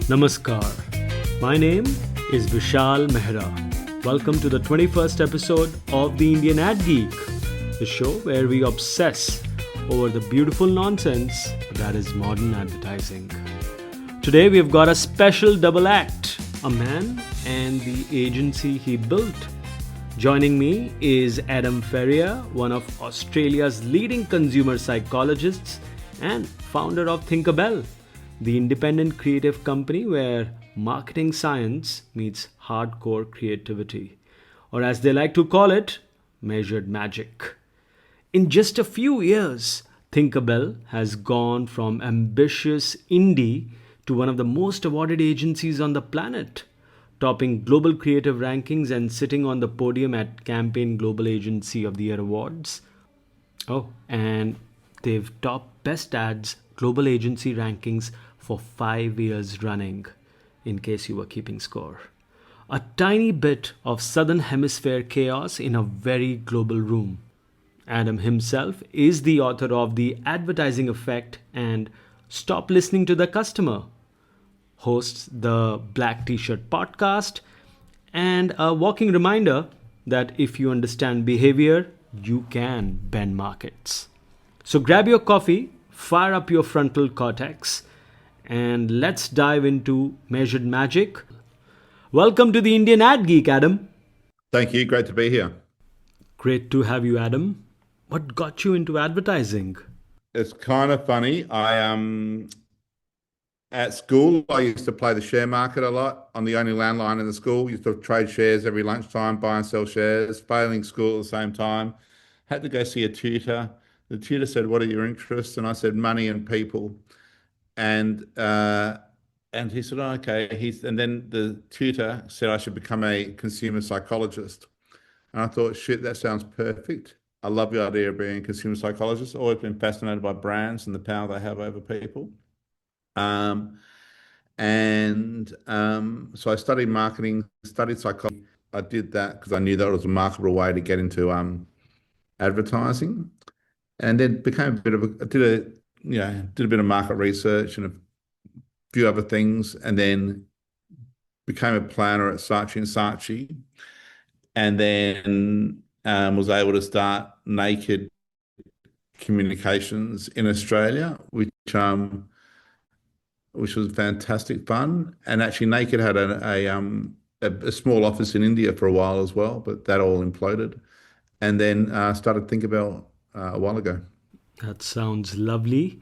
Namaskar. My name is Vishal Mehra. Welcome to the 21st episode of the Indian AdGeek, the show where we obsess over the beautiful nonsense that is modern advertising. Today we've got a special double act, a man and the agency he built. Joining me is Adam Ferrier, one of Australia's leading consumer psychologists and founder of Thinkerbell, the independent creative company where marketing science meets hardcore creativity, or as they like to call it, measured magic. In just a few years, Thinkerbell has gone from ambitious indie to one of the most awarded agencies on the planet, topping global creative rankings and sitting on the podium at Campaign Global Agency of the Year Awards. Oh, and they've topped Best Ads Global Agency rankings for 5 years running, in case you were keeping score. A tiny bit of Southern Hemisphere chaos in a very global room. Adam himself is the author of The Advertising Effect and Stop Listening to the Customer, hosts the Black T-shirt podcast, and a walking reminder that if you understand behavior, you can bend markets. So grab your coffee, fire up your frontal cortex, and let's dive into measured magic. Welcome to the Indian AdGeek, Adam. Thank you. Great to be here. Great to have you, Adam. What got you into advertising? It's kind of funny. At school, I used to play the share market a lot on the only landline in the school. Used to trade shares every lunchtime, buy and sell shares, failing school at the same time. Had to go see a tutor. The tutor said, "What are your interests?" And I said, "Money and people." And he said, "Oh, okay." And then the tutor said I should become a consumer psychologist. And I thought, shit, that sounds perfect. I love the idea of being a consumer psychologist. Always been fascinated by brands and the power they have over people. So I studied marketing, studied psychology. I did that because I knew that was a marketable way to get into advertising, and then became a bit of did a bit of market research and a few other things, and then became a planner at Saatchi and Saatchi, and then was able to start Naked Communications in Australia, which was fantastic fun. And actually, Naked had a small office in India for a while as well, but that all imploded. And then started Thinkerbell a while ago. That sounds lovely.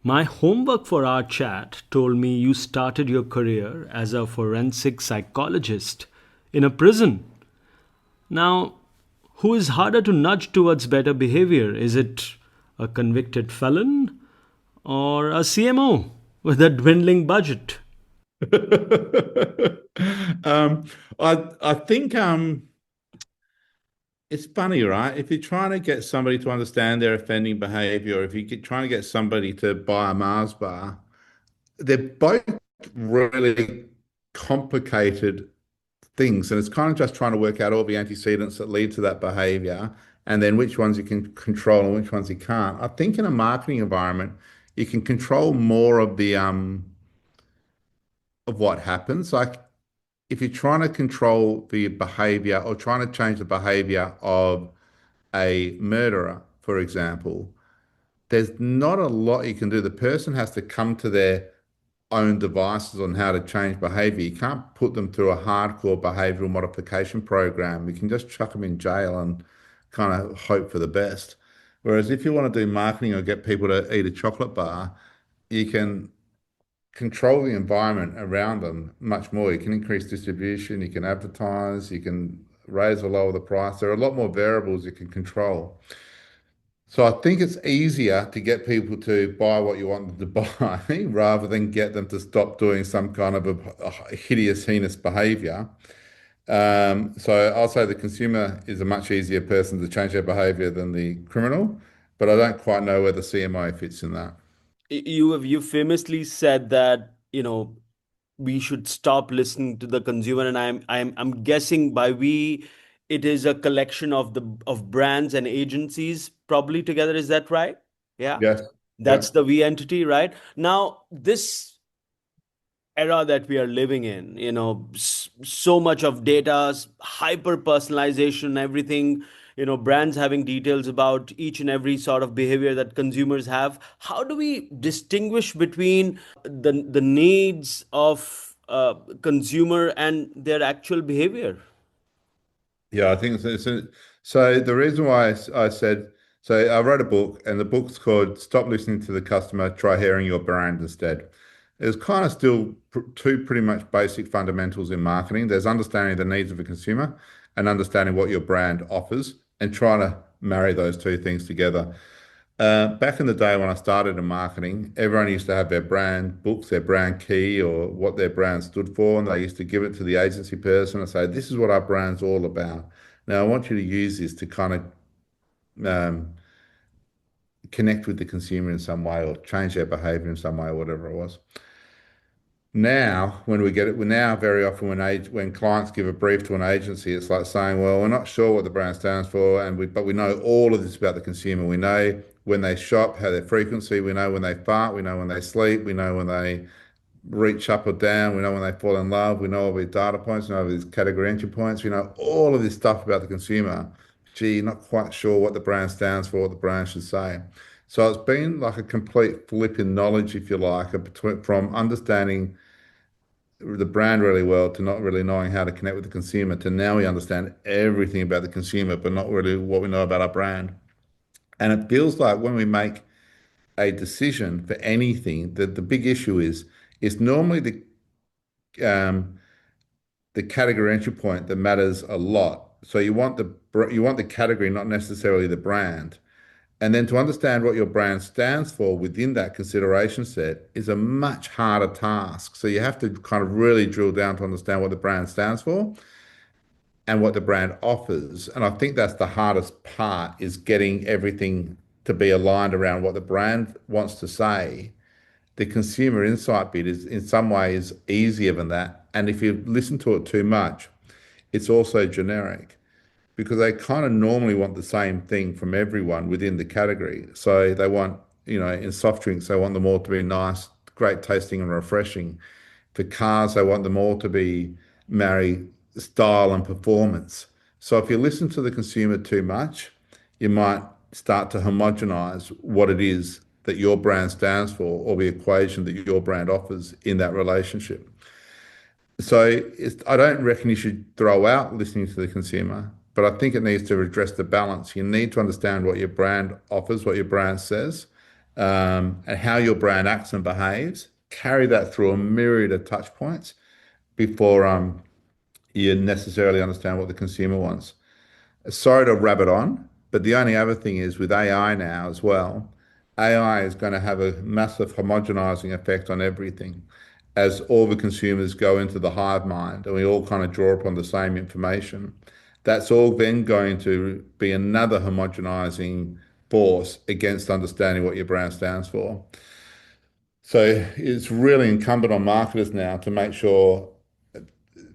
My homework for our chat told me you started your career as a forensic psychologist in a prison. Now, who is harder to nudge towards better behavior? Is it a convicted felon or a CMO with a dwindling budget? I think it's funny, right? If you're trying to get somebody to understand their offending behavior, or if you're trying to get somebody to buy a Mars bar, they're both really complicated things. And it's kind of just trying to work out all the antecedents that lead to that behavior, and then which ones you can control and which ones you can't. I think in a marketing environment, you can control more of the of what happens. Like if you're trying to control the behavior or trying to change the behavior of a murderer, for example, there's not a lot you can do. The person has to come to their own devices on how to change behavior. You can't put them through a hardcore behavioral modification program. You can just chuck them in jail and kind of hope for the best. Whereas if you want to do marketing or get people to eat a chocolate bar, you can control the environment around them much more. You can increase distribution, you can advertise, you can raise or lower the price. There are a lot more variables you can control. So I think it's easier to get people to buy what you want them to buy rather than get them to stop doing some kind of a hideous, heinous behavior. So I'll say the consumer is a much easier person to change their behavior than the criminal, but I don't quite know where the CMO fits in that. You famously said that we should stop listening to the consumer, and I'm guessing by we it is a collection of brands and agencies probably together. Is that right? Yeah. Yes. That's Yeah. the we entity, right? Now this era that we are living in, so much of data, hyper personalization, everything, brands having details about each and every sort of behavior that consumers have. How do we distinguish between the needs of consumer and their actual behavior? Yeah, I think so. The reason why I said so, I wrote a book, and the book's called "Stop Listening to the Customer, Try Hearing Your Brand Instead." It's kind of still two pretty much basic fundamentals in marketing. There's understanding the needs of a consumer and understanding what your brand offers, and trying to marry those two things together. Back in the day when I started in marketing, everyone used to have their brand books, their brand key, or what their brand stood for, and they used to give it to the agency person and say, "This is what our brand's all about. Now, I want you to use this to kind of connect with the consumer in some way, or change their behavior in some way, or whatever it was." Now, when we get it, now very often when clients give a brief to an agency, it's like saying, "Well, we're not sure what the brand stands for, but we know all of this about the consumer. We know when they shop, how their frequency. We know when they fart. We know when they sleep. We know when they reach up or down. We know when they fall in love. We know all these data points. We know all these category entry points. We know all of this stuff about the consumer. Gee, not quite sure what the brand stands for, what the brand should say." So it's been like a complete flip in knowledge, if you like, from understanding the brand really well to not really knowing how to connect with the consumer to now we understand everything about the consumer, but not really what we know about our brand. And it feels like when we make a decision for anything, that the big issue is normally um, the category entry point that matters a lot. So you want the category, not necessarily the brand. And then to understand what your brand stands for within that consideration set is a much harder task. So you have to kind of really drill down to understand what the brand stands for and what the brand offers. And I think that's the hardest part, is getting everything to be aligned around what the brand wants to say. The consumer insight bit is in some ways easier than that. And if you listen to it too much, it's also generic, because they kind of normally want the same thing from everyone within the category. So they want, in soft drinks, they want them all to be nice, great tasting and refreshing. For cars, they want them all to be marry style and performance. So if you listen to the consumer too much, you might start to homogenize what it is that your brand stands for, or the equation that your brand offers in that relationship. So I don't reckon you should throw out listening to the consumer, but I think it needs to address the balance. You need to understand what your brand offers, what your brand says, and how your brand acts and behaves. Carry that through a myriad of touch points before you necessarily understand what the consumer wants. Sorry to rabbit on, but the only other thing is, with AI now as well, AI is going to have a massive homogenizing effect on everything as all the consumers go into the hive mind and we all kind of draw upon the same information. That's all then going to be another homogenizing force against understanding what your brand stands for. So it's really incumbent on marketers now to make sure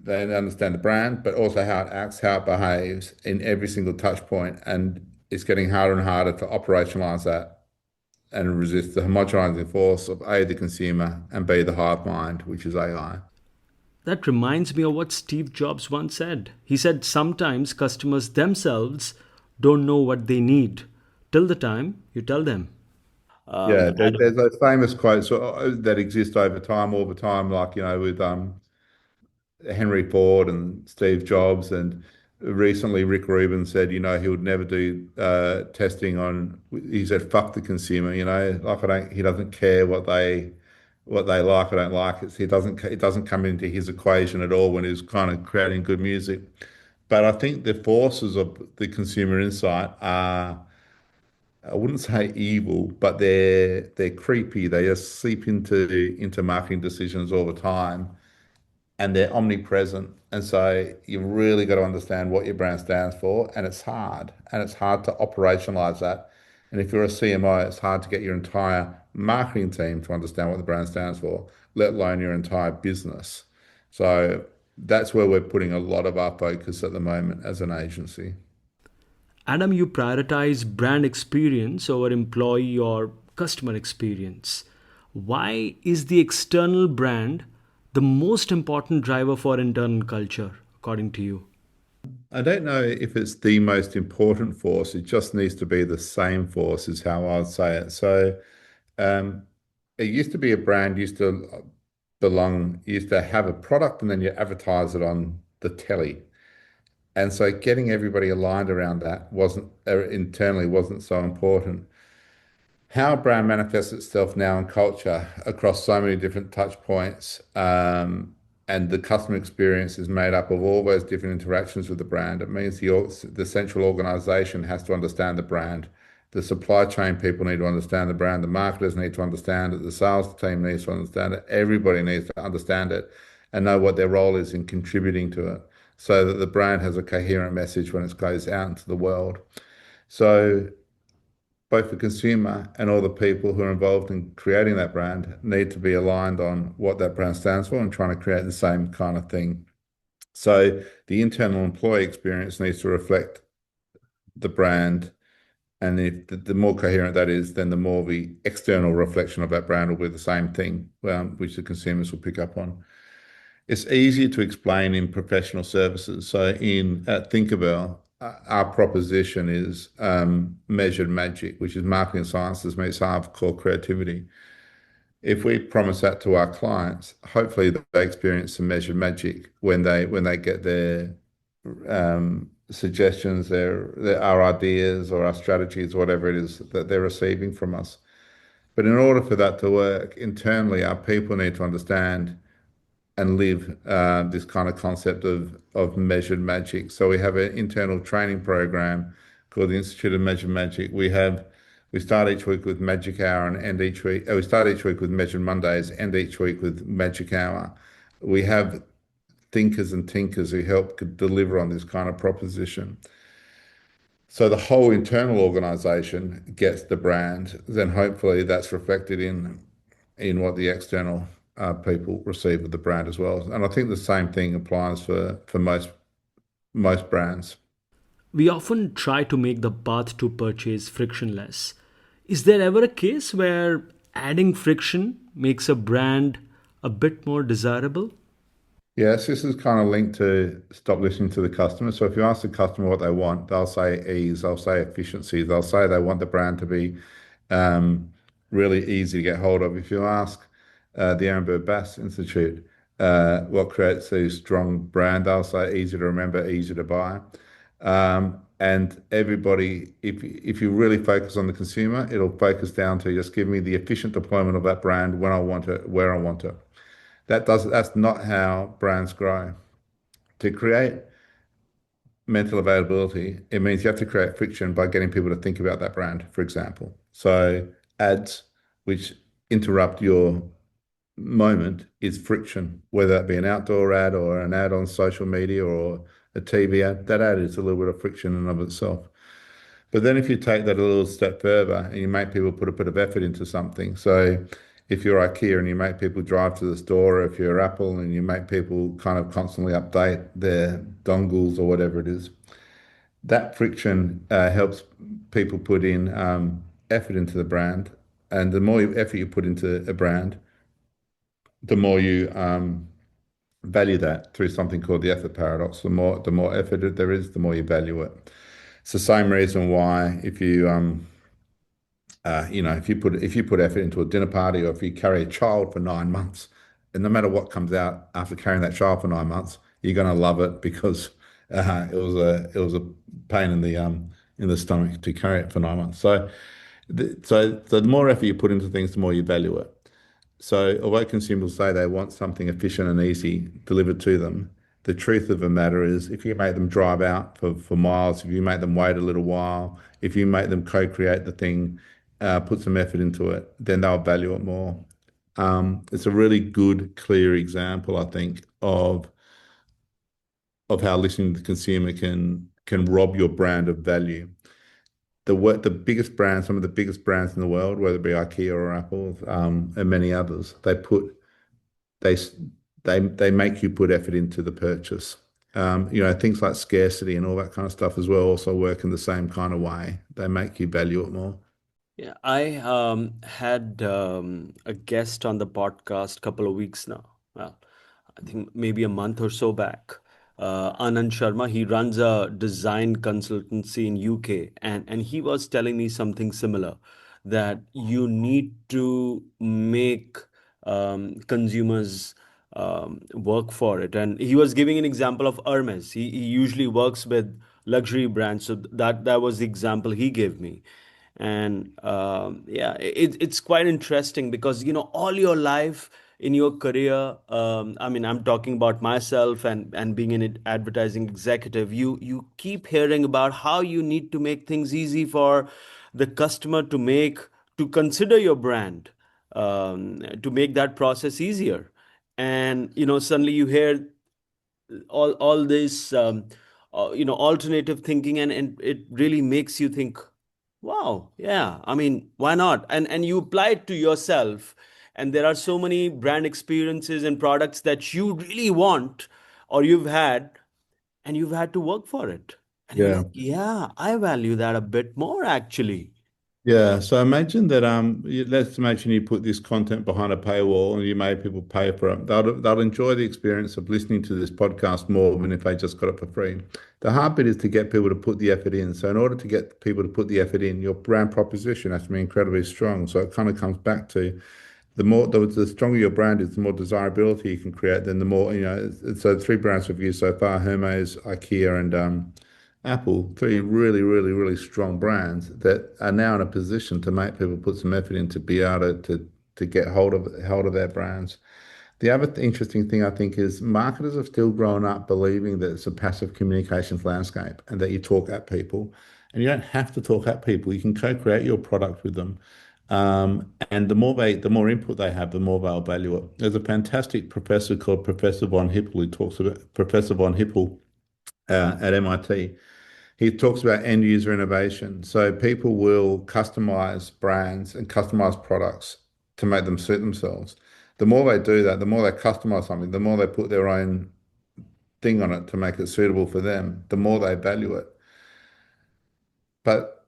they understand the brand, but also how it acts, how it behaves in every single touch point. And it's getting harder and harder to operationalize that and resist the homogenizing force of A, the consumer, and B, the hive mind, which is AI. That reminds me of what Steve Jobs once said. He said sometimes customers themselves don't know what they need till the time you tell them. Yeah, Adam. there's those famous quotes that exist over time, all the time, like, with Henry Ford and Steve Jobs, and recently Rick Rubin said, he would never do testing on. He said, "Fuck the consumer," like, I don't. He doesn't care what they like or don't like. It doesn't come into his equation at all when he's kind of creating good music. But I think the forces of the consumer insight are, I wouldn't say evil, but they're creepy. They just seep into marketing decisions all the time, and they're omnipresent. And so you've really got to understand what your brand stands for, and it's hard. And it's hard to operationalize that. And if you're a CMO, it's hard to get your entire marketing team to understand what the brand stands for, let alone your entire business. So that's where we're putting a lot of our focus at the moment as an agency. Adam, you prioritize brand experience over employee or customer experience. Why is the external brand the the most important driver for internal culture, according to you? I don't know if it's the most important force. It just needs to be the same force, is how I'd say it. So, um, it used to be a brand used to have a product and then you advertise it on the telly. And so getting everybody aligned around that wasn't internally wasn't so important. How a brand manifests itself now in culture across so many different touch points, and the customer experience is made up of all those different interactions with the brand. It means the central organization has to understand the brand. The supply chain people need to understand the brand. The marketers need to understand it. The sales team needs to understand it. Everybody needs to understand it and know what their role is in contributing to it so that the brand has a coherent message when it goes out into the world. So both the consumer and all the people who are involved in creating that brand need to be aligned on what that brand stands for and trying to create the same kind of thing. So the internal employee experience needs to reflect the brand. And if the more coherent that is, then the more the external reflection of that brand will be the same thing, which the consumers will pick up on. It's easier to explain in professional services. So in at Thinkerbell, our proposition is measured magic, which is marketing sciences meets hardcore creativity. If we promise that to our clients, hopefully they experience some measured magic when they get their suggestions, our ideas or our strategies, whatever it is that they're receiving from us. But in order for that to work internally, our people need to understand and live this kind of concept of measured magic. So we have an internal training program called the Institute of Measured Magic. We start each week with Magic Hour and end each week. We start each week with Measured Mondays, end each week with Magic Hour. We have thinkers and tinkers who help deliver on this kind of proposition. So the whole internal organization gets the brand, then hopefully that's reflected in what the external people receive of the brand as well. And I think the same thing applies for most brands. We often try to make the path to purchase frictionless. Is there ever a case where adding friction makes a brand a bit more desirable? Yes, this is kind of linked to stop listening to the customer. So if you ask the customer what they want, they'll say ease, they'll say efficiency, they'll say they want the brand to be um, really easy to get hold of. If you ask the Aaron Bass Institute what creates a strong brand, they'll say easy to remember, easy to buy. And everybody, if you really focus on the consumer, it'll focus down to just give me the efficient deployment of that brand when I want it, where I want it. That's not how brands grow. To create mental availability, it means you have to create friction by getting people to think about that brand, for example. So ads which interrupt your moment is friction, whether that be an outdoor ad or an ad on social media or a TV ad. That ad is a little bit of friction in and of itself. But then if you take that a little step further and you make people put a bit of effort into something, so if you're IKEA and you make people drive to the store, or if you're Apple and you make people kind of constantly update their dongles or whatever it is, that friction helps people put in effort into the brand. And the more effort you put into a brand, the more you value that through something called the effort paradox. The more effort there is, the more you value it. It's the same reason why if you put effort into a dinner party or if you carry a child for 9 months, and no matter what comes out after carrying that child for 9 months, you're going to love it because it was a pain in the stomach to carry it for 9 months. So the more effort you put into things, the more you value it. So although consumers say they want something efficient and easy delivered to them, the truth of the matter is if you make them drive out for miles, if you make them wait a little while, if you make them co-create the thing, put some effort into it, then they'll value it more. It's a really good, clear example, I think, of how listening to the consumer can rob your brand of value. The biggest brands, some of the biggest brands in the world, whether it be IKEA or Apple, and many others, they they make you put effort into the purchase. Things like scarcity and all that kind of stuff as well also work in the same kind of way. They make you value it more. Yeah, I had a guest on the podcast couple of weeks now. Well, I think maybe a month or so back. Anand Sharma, he runs a design consultancy in UK, and he was telling me something similar, that you need to make consumers work for it. And he was giving an example of Hermes. He usually works with luxury brands, so that was the example he gave me. And yeah, it's quite interesting because all your life in your career, I mean, I'm talking about myself and being an advertising executive, you keep hearing about how you need to make things easy for the customer to consider your brand, to make that process easier. And suddenly you hear all this alternative thinking, and it really makes you think, wow, yeah, I mean, why not? And you apply it to yourself, and there are so many brand experiences and products that you really want, or you've had, and you've had to work for it, and you're Yeah. like, yeah, I value that a bit more actually. Yeah, so imagine that let's imagine you put this content behind a paywall and you made people pay for it. They'll enjoy the experience of listening to this podcast more than if they just got it for free. The hard bit is to get people to put the effort in. So in order to get people to put the effort in, your brand proposition has to be incredibly strong. So it kind of comes back to the stronger your brand is, the more desirability you can create, then the more, so three brands we've used so far, Hermes, IKEA, and Apple, three really, really, really strong brands that are now in a position to make people put some effort in to be able to get hold of their brands. The other interesting thing I think is marketers have still grown up believing that it's a passive communications landscape and that you talk at people. And you don't have to talk at people. You can co-create your product with them. And the more input they have, the more they'll value it. There's a fantastic professor called Professor von Hippel who talks about Professor von Hippel at MIT. He talks about end user innovation. So people will customize brands and customize products to make them suit themselves. The more they do that, the more they customize something, the more they put their own thing on it to make it suitable for them, the more they value it. But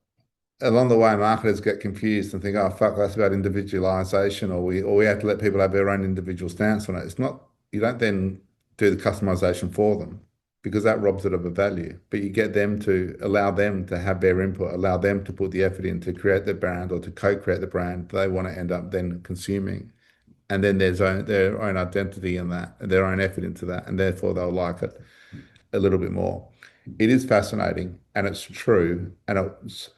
along the way, marketers get confused and think, oh, fuck, that's about individualization, or we have to let people have their own individual stance on it. It's not, you don't then do the customization for them because that robs it of a value. But you get them to allow them to have their input, allow them to put the effort in to create the brand or to co-create the brand they want to end up then consuming. And then their own identity in that, and their own effort into that, and therefore they'll like it a little bit more. It is fascinating and it's true, and it's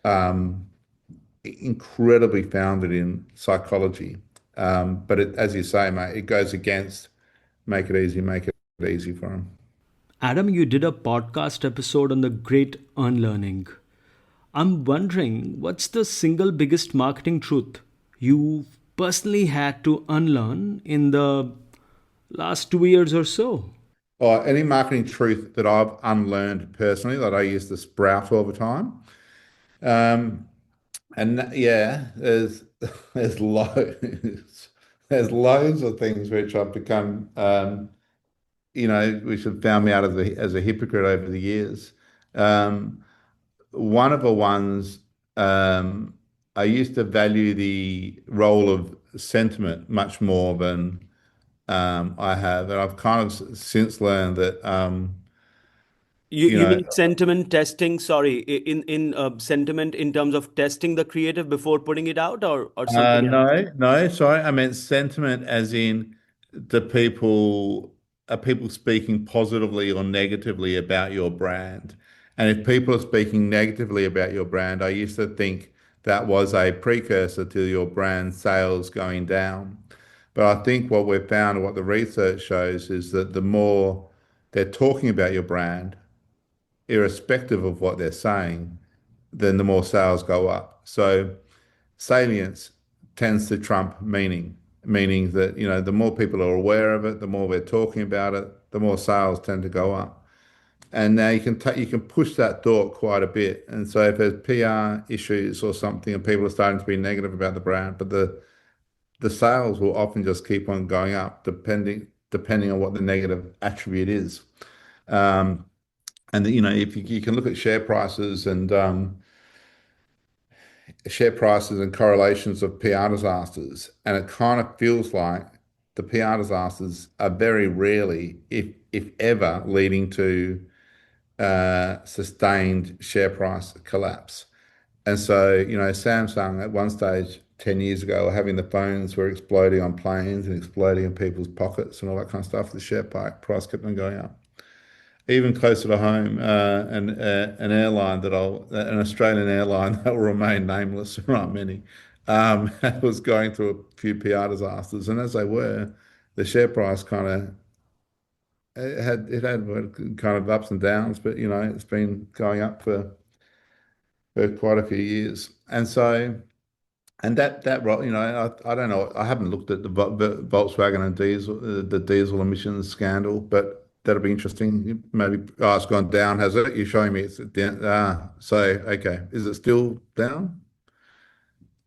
incredibly founded in psychology. But as you say, mate, it goes against make it easy for them. Adam, you did a podcast episode on the great unlearning. I'm wondering, what's the single biggest marketing truth you personally had to unlearn in the last 2 years or so? Or any marketing truth that I've unlearned personally that I used to sprout all the time. Um, yeah, there's loads there's loads of things which I've become which have found me out as a hypocrite over the years. Um, One of the ones I used to value the role of sentiment much more than I have, and I've kind of since learned that You you you know mean sentiment testing? Sorry, in sentiment in terms of testing the creative before putting it out, or something else? no, sorry, I meant sentiment as in the people are people speaking positively or negatively about your brand. And if people are speaking negatively about your brand, I used to think that was a precursor to your brand sales going down. But I think what we've found, what the research shows, is that the more they're talking about your brand, irrespective of what they're saying, then the more sales go up. So salience tends to trump meaning, meaning that, the more people are aware of it, the more we're talking about it, the more sales tend to go up. And now you can push that thought quite a bit. And so if there's PR issues or something and people are starting to be negative about the brand, but the sales will often just keep on going up depending on what the negative attribute is. Um, and if you can look at share prices and correlations of PR disasters, and it kind of feels like the PR disasters are very rarely, if ever, leading to sustained share price collapse. And so, Samsung at one stage 10 years ago were having the phones were exploding on planes and exploding in people's pockets and all that kind of stuff. The share price kept on going up. Even closer to home, an airline an Australian airline that will remain nameless, there aren't many, was going through a few PR disasters. And as they were, the share price it had kind of ups and downs, but it's been going up for quite a few years. And so, and I don't know, I haven't looked at the Volkswagen and the diesel emissions scandal, but that'll be interesting. Maybe, oh, it's gone down, has it? You're showing me it's down. So, okay. Is it still down?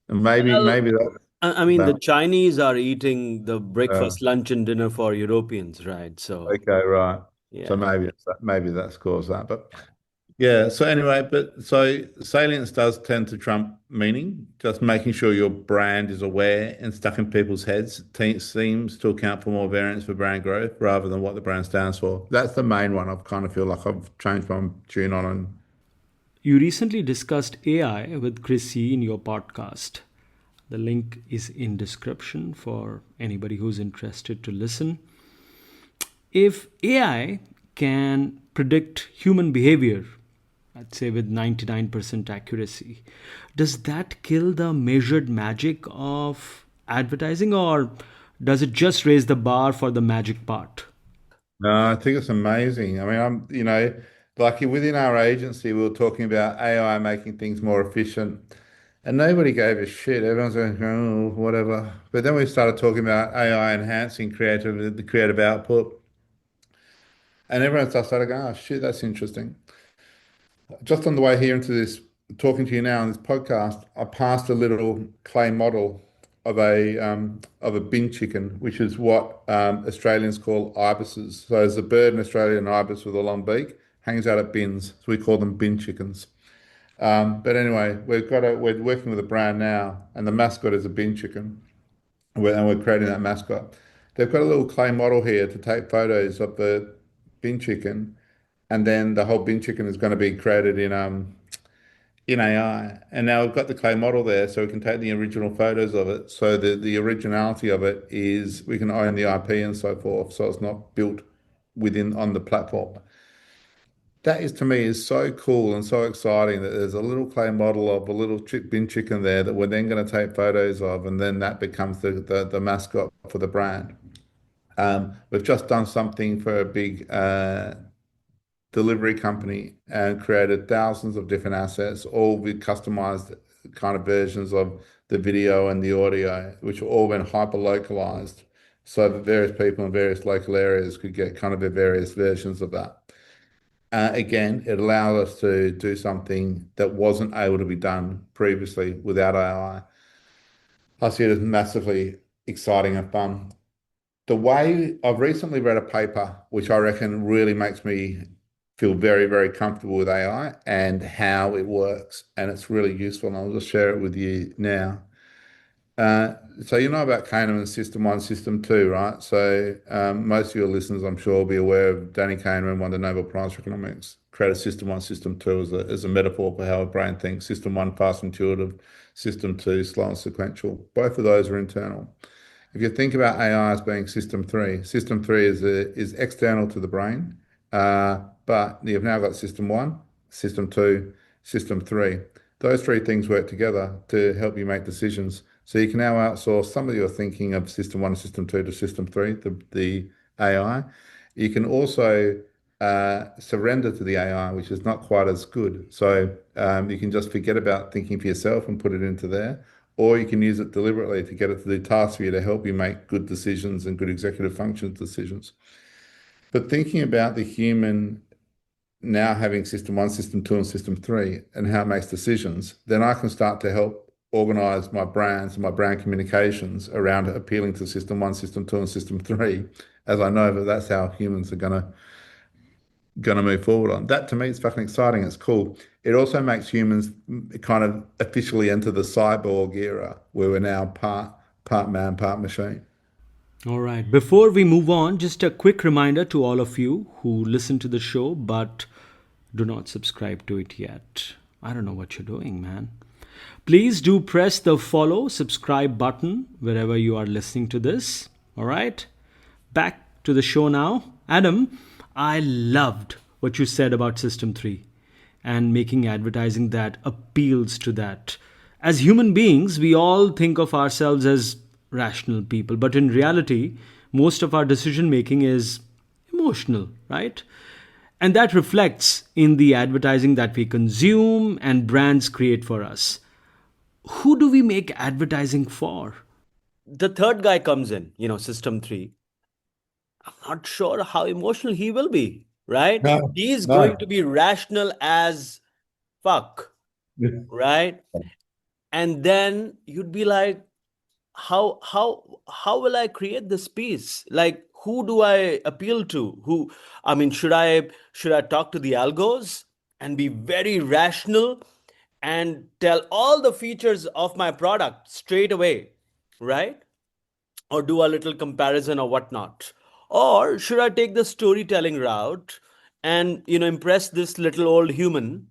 And Well, maybe I mean, the that, Chinese are eating the uh, breakfast, lunch, and dinner for Europeans, right? So, okay, right. So yeah. maybe that's caused that. But yeah, so anyway, but so salience does tend to trump meaning. Just making sure your brand is aware and stuck in people's heads seems to account for more variance for brand growth rather than what the brand stands for. That's the main one. I've kind of feel like I've changed my tune on. And You recently discussed AI with Chrissy in your podcast. The link is in description for anybody who's interested to listen. If AI can predict human behavior, let's say with 99% accuracy, does that kill the measured magic of advertising, or does it just raise the bar for the magic part? no, I think it's amazing. I mean, like within our agency, we were talking about AI making things more efficient. And nobody gave a shit. Everyone's going, oh, whatever. But then we started talking about AI enhancing the creative output. And everyone started going, oh, shit, that's interesting. Just on the way here into this, talking to you now on this podcast, I passed a little clay model of a bin chicken, which is what Australians call ibises. So there's a bird in Australia, an ibis with a long beak, hangs out at bins. So we call them bin chickens. But anyway, we're working with a brand now, and the mascot is a bin chicken, and we're creating that mascot. They've got a little clay model here to take photos of the bin chicken, and then the whole bin chicken is going to be created in AI. And now we've got the clay model there, so we can take the original photos of it. So the originality of it is we can own the IP and so forth, so it's not built within on the platform. That is to me is so cool and so exciting that there's a little clay model of a little bin chicken there that we're then going to take photos of, and then that becomes the mascot for the brand. We've just done something for a big delivery company and created thousands of different assets, all with customized kind of versions of the video and the audio, which have all been hyper localized so that various people in various local areas could get kind of the various versions of that. Again, it allowed us to do something that wasn't able to be done previously without AI. I see it as massively exciting and fun. The way I've recently read a paper, which I reckon really makes me feel very, very comfortable with AI and how it works. And it's really useful. And I'll just share it with you now. So you know about Kahneman's System 1, System 2, right? So most of your listeners, I'm sure, will be aware of Danny Kahneman won the Nobel Prize for Economics, created System 1, System 2 as a metaphor for how a brain thinks. System 1, fast, intuitive. System 2, slow and sequential. Both of those are internal. If you think about AI as being System 3 is external to the brain, but you've now got System 1, System 2, System 3. Those three things work together to help you make decisions. So you can now outsource some of your thinking of System 1 and System 2 to System 3, the AI. You can also surrender to the AI, which is not quite as good. So you can just forget about thinking for yourself and put it into there, or you can use it deliberately to get it to do tasks for you to help you make good decisions and good executive function decisions. But thinking about the human now having System 1, System 2, and System 3 and how it makes decisions, then I can start to help organize my brands and my brand communications around appealing to System 1, System 2, and System 3, as I know that that's how humans are gonna move forward on. That to me is fucking exciting. It's cool. It also makes humans kind of officially enter the cyborg era where we're now part man, part machine. All right. Before we move on, just a quick reminder to all of you who listen to the show but do not subscribe to it yet. I don't know what you're doing, man. Please do press the follow, subscribe button wherever you are listening to this. All right. Back to the show now. Adam, I loved what you said about System 3 and making advertising that appeals to that. As human beings, we all think of ourselves as rational people, but in reality, most of our decision making is emotional, right? And that reflects in the advertising that we consume and brands create for us. Who do we make advertising for? The third guy comes in, System 3. I'm not sure how emotional he will be, right? No, He's going no. to be rational as fuck, right? And then you'd be like, how will I create this piece? Like, who do I appeal to? Should I talk to the algos and be very rational and tell all the features of my product straight away, right? Or do a little comparison or whatnot? Or should I take the storytelling route and impress this little old human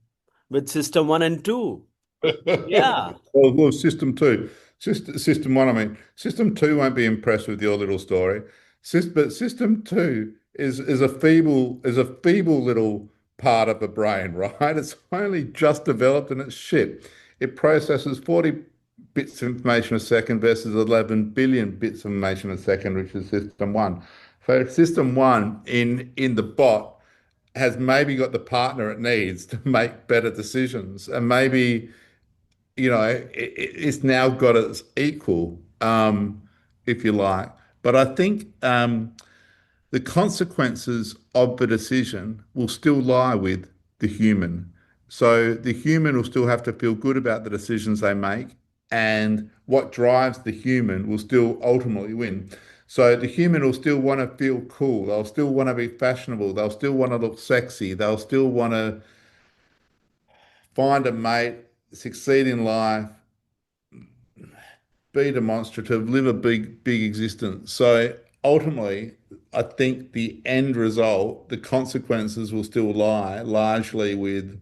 with system 1 and 2? Yeah. Well, system two, system one. I mean, system two won't be impressed with your little story. But system two is a feeble little part of the brain, right? It's only just developed and it's shit. It processes 40 bits of information a second versus 11 billion bits of information a second, which is system one. So system one in the bot has maybe got the partner it needs to make better decisions, and maybe it's now got its equal, if you like. But I think the consequences of the decision will still lie with the human. So the human will still have to feel good about the decisions they make, and what drives the human will still ultimately win. So the human will still want to feel cool. They'll still want to be fashionable. They'll still want to look sexy. They'll still want to find a mate, succeed in life, be demonstrative, live a big existence. So ultimately, I think the end result, the consequences will still lie largely with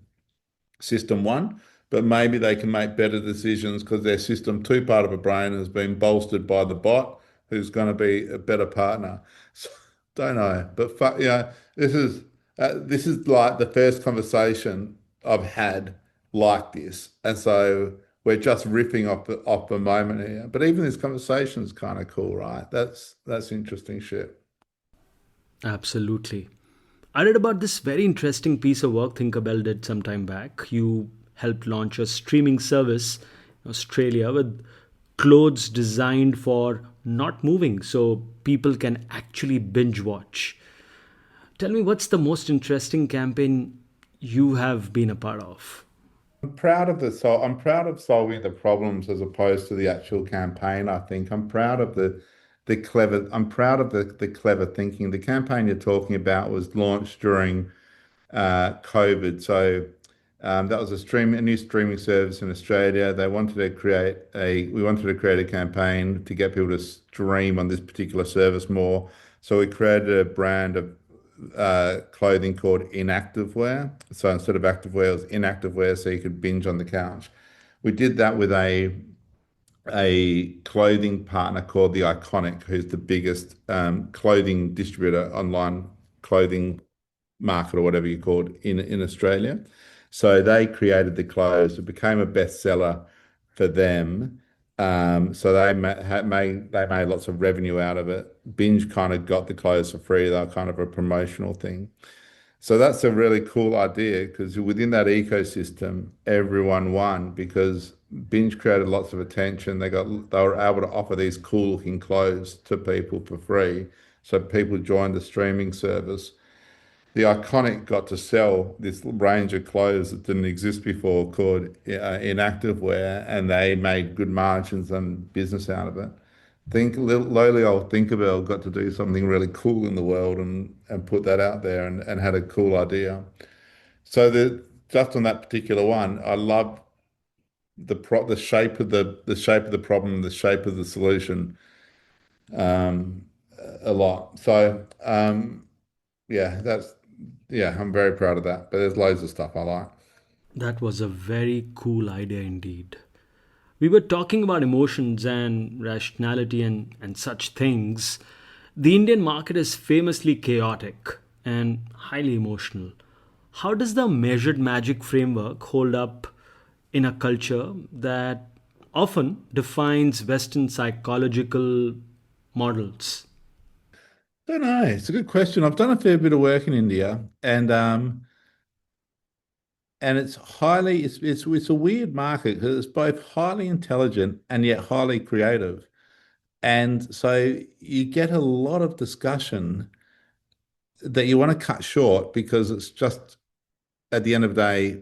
system one, but maybe they can make better decisions because their system two part of a brain has been bolstered by the bot, who's going to be a better partner. So, don't know, but this is like the first conversation I've had like this, and so we're just riffing off the moment here. But even this conversation is kind of cool, right? That's interesting shit. Absolutely. I read about this very interesting piece of work Thinkerbell did some time back. You helped launch a streaming service in Australia with clothes designed for not moving so people can actually binge watch. Tell me, what's the most interesting campaign you have been a part of? I'm proud of solving the problems as opposed to the actual campaign. I think I'm proud of the clever thinking. The campaign you're talking about was launched during COVID. So that was a new streaming service in Australia. We wanted to create a campaign to get people to stream on this particular service more. So we created a brand of clothing called inactive wear. So instead of active wear, it was inactive wear, so you could binge on the couch. We did that with a clothing partner called The Iconic, who's the biggest clothing distributor, online clothing market or whatever you call it in Australia. So they created the clothes. It became a bestseller for them. So they made lots of revenue out of it. Binge kind of got the clothes for free. They're kind of a promotional thing. So that's a really cool idea because within that ecosystem, everyone won because Binge created lots of attention. They were able to offer these cool looking clothes to people for free. So people joined the streaming service. The Iconic got to sell this range of clothes that didn't exist before called inactive wear, and they made good margins and business out of it. Lowly old Thinkerbell got to do something really cool in the world and put that out there and had a cool idea. So just on that particular one, I love the shape of the problem, the shape of the solution. a lot. So yeah, yeah, I'm very proud of that. But there's loads of stuff I like. That was a very cool idea indeed. We were talking about emotions and rationality and such things. The Indian market is famously chaotic and highly emotional. How does the measured magic framework hold up in a culture that often defines Western psychological models? Don't know. It's a good question. I've done a fair bit of work in India, and it's a weird market because it's both highly intelligent and yet highly creative. And so you get a lot of discussion that you want to cut short because it's just at the end of the day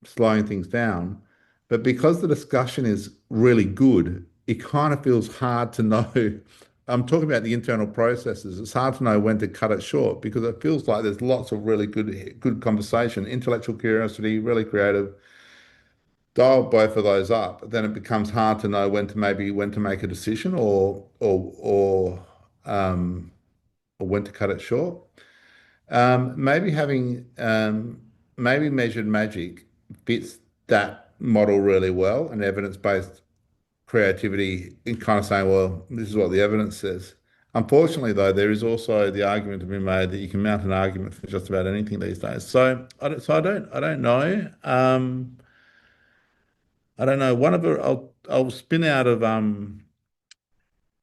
slowing things down. But because the discussion is really good, it kind of feels hard to know. I'm talking about the internal processes. It's hard to know when to cut it short because it feels like there's lots of really good conversation, intellectual curiosity, really creative. Dial both of those up, then it becomes hard to know when to make a decision or when to cut it short. Maybe having maybe measured magic fits that model really well, and evidence-based creativity in kind of saying, well, this is what the evidence says. Unfortunately, though, there is also the argument to be made that you can mount an argument for just about anything these days. I don't know. I don't know. I'll spin out of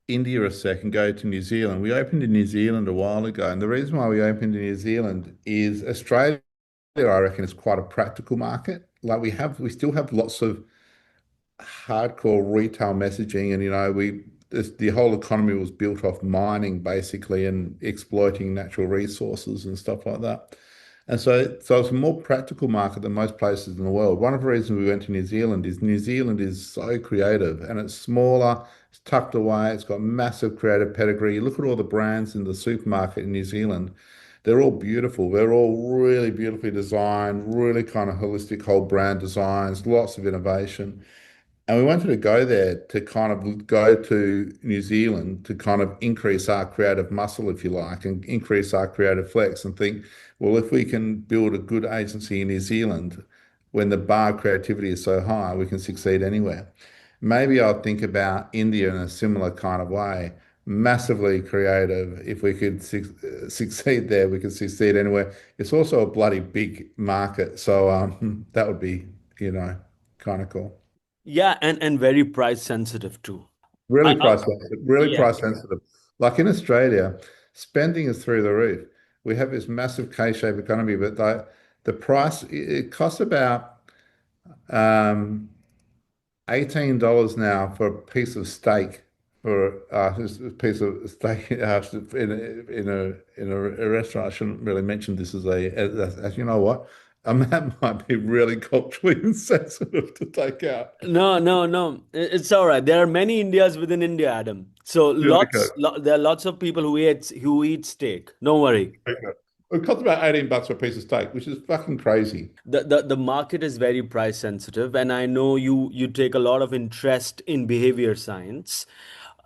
India a sec and go to New Zealand. We opened in New Zealand a while ago, and the reason why we opened in New Zealand is Australia, I reckon, is quite a practical market. Like we still have lots of hardcore retail messaging, and the whole economy was built off mining basically and exploiting natural resources and stuff like that. And so it's a more practical market than most places in the world. One of the reasons we went to New Zealand is so creative and it's smaller, it's tucked away, it's got massive creative pedigree. You look at all the brands in the supermarket in New Zealand, they're all beautiful. They're all really beautifully designed, really kind of holistic whole brand designs, lots of innovation. And we wanted to go there to kind of go to New Zealand to kind of increase our creative muscle, if you like, and increase our creative flex and think, well, if we can build a good agency in New Zealand, when the bar of creativity is so high, we can succeed anywhere. Maybe I'll think about India in a similar kind of way. Massively creative. If we could succeed there, we could succeed anywhere. It's also a bloody big market. So that would be, kind of cool. Yeah, and very price sensitive too. Really price sensitive, really Yeah. price sensitive. Like in Australia, spending is through the roof. We have this massive K-shaped economy, but the price, it costs about um, $18 now for a piece of steak for just a piece of steak in a restaurant. I shouldn't really mention this as you know what? That might be really culturally insensitive to take out. No, no, no. It's all right. There are many Indias within India, Adam. So Really there are lots of people who eat steak. Don't worry. Okay. It costs about $18 for a piece of steak, which is fucking crazy. The market is very price sensitive, and I know you take a lot of interest in behavior science.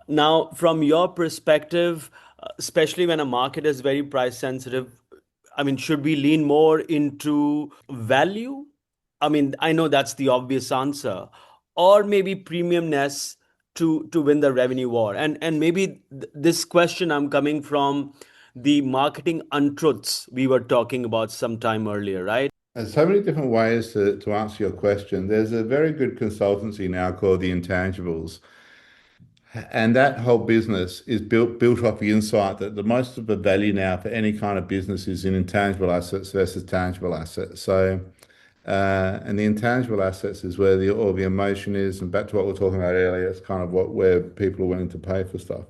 Now, from your perspective, especially when a market is very price sensitive, I mean, should we lean more into value? I mean, I know that's the obvious answer, or maybe premiumness to win the revenue war. And maybe this question I'm coming from the marketing untruths we were talking about some time earlier, right? There's so many different ways to answer your question. There's a very good consultancy now called the Intangibles. And that whole business is built off the insight that the most of the value now for any kind of business is in intangible assets versus tangible assets. And the intangible assets is where all the emotion is, and back to what we were talking about earlier, it's kind of where people are willing to pay for stuff.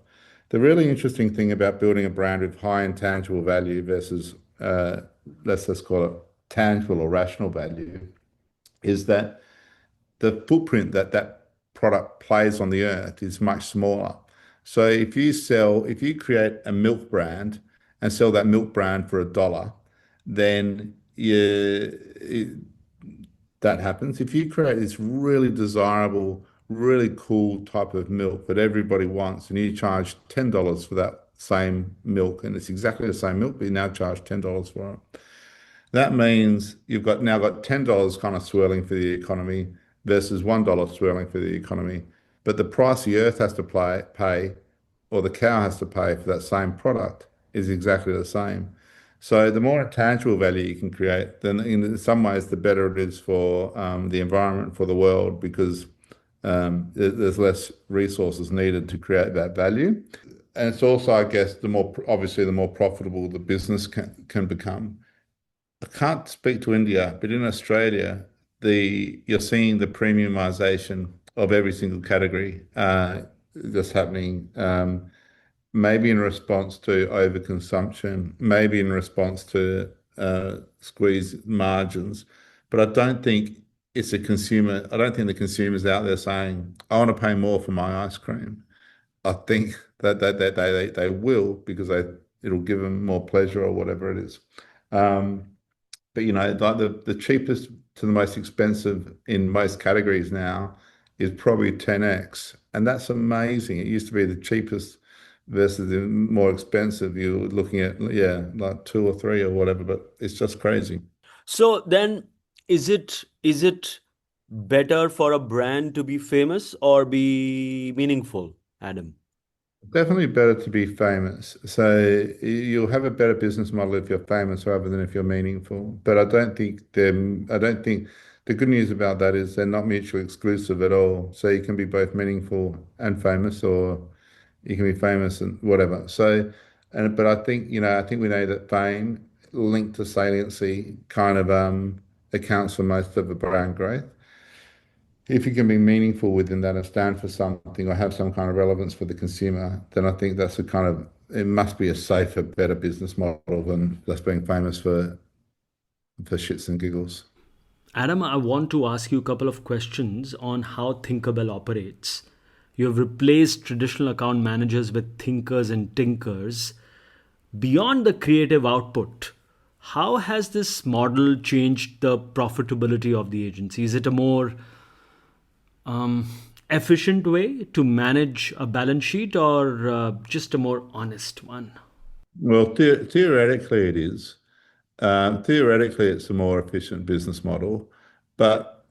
The really interesting thing about building a brand with high intangible value versus let's just call it tangible or rational value is that the footprint that that product plays on the earth is much smaller. So if you create a milk brand and sell that milk brand for $1, then that happens. If you create this really desirable, really cool type of milk that everybody wants, and you charge $10 for that same milk, and it's exactly the same milk, but you now charge $10 for it. That means you've got now got $10 kind of swirling for the economy versus $1 swirling for the economy. But the price the earth has to pay or the cow has to pay for that same product is exactly the same. So the more intangible value you can create, then in some ways the better it is for the environment, for the world, because there's less resources needed to create that value. And it's also, I guess, obviously the more profitable the business can become. I can't speak to India, but in Australia, you're seeing the premiumization of every single category that's happening. Maybe in response to overconsumption, maybe in response to squeeze margins, but I don't think it's a consumer. I don't think the consumer's out there saying, "I want to pay more for my ice cream." I think that they will because it'll give them more pleasure or whatever it is. Um, but like the cheapest to the most expensive in most categories now is probably 10x, and that's amazing. It used to be the cheapest versus the more expensive. You're looking at, yeah, like two or three or whatever, but it's just crazy. So then, is it better for a brand to be famous or be meaningful, Adam? Definitely better to be famous. So you'll have a better business model if you're famous rather than if you're meaningful. But I don't think the good news about that is they're not mutually exclusive at all. So you can be both meaningful and famous, or you can be famous and whatever. But I think we know that fame linked to saliency kind of accounts for most of the brand growth. If you can be meaningful within that and stand for something or have some kind of relevance for the consumer, then I think it must be a safer, better business model than just being famous for shits and giggles. Adam, I want to ask you a couple of questions on how Thinkerbell operates. You have replaced traditional account managers with thinkers and tinkers. Beyond the creative output, how has this model changed the profitability of the agency? Is it a more efficient way to manage a balance sheet or just a more honest one? Well, theoretically, it is. Theoretically, it's a more efficient business model, but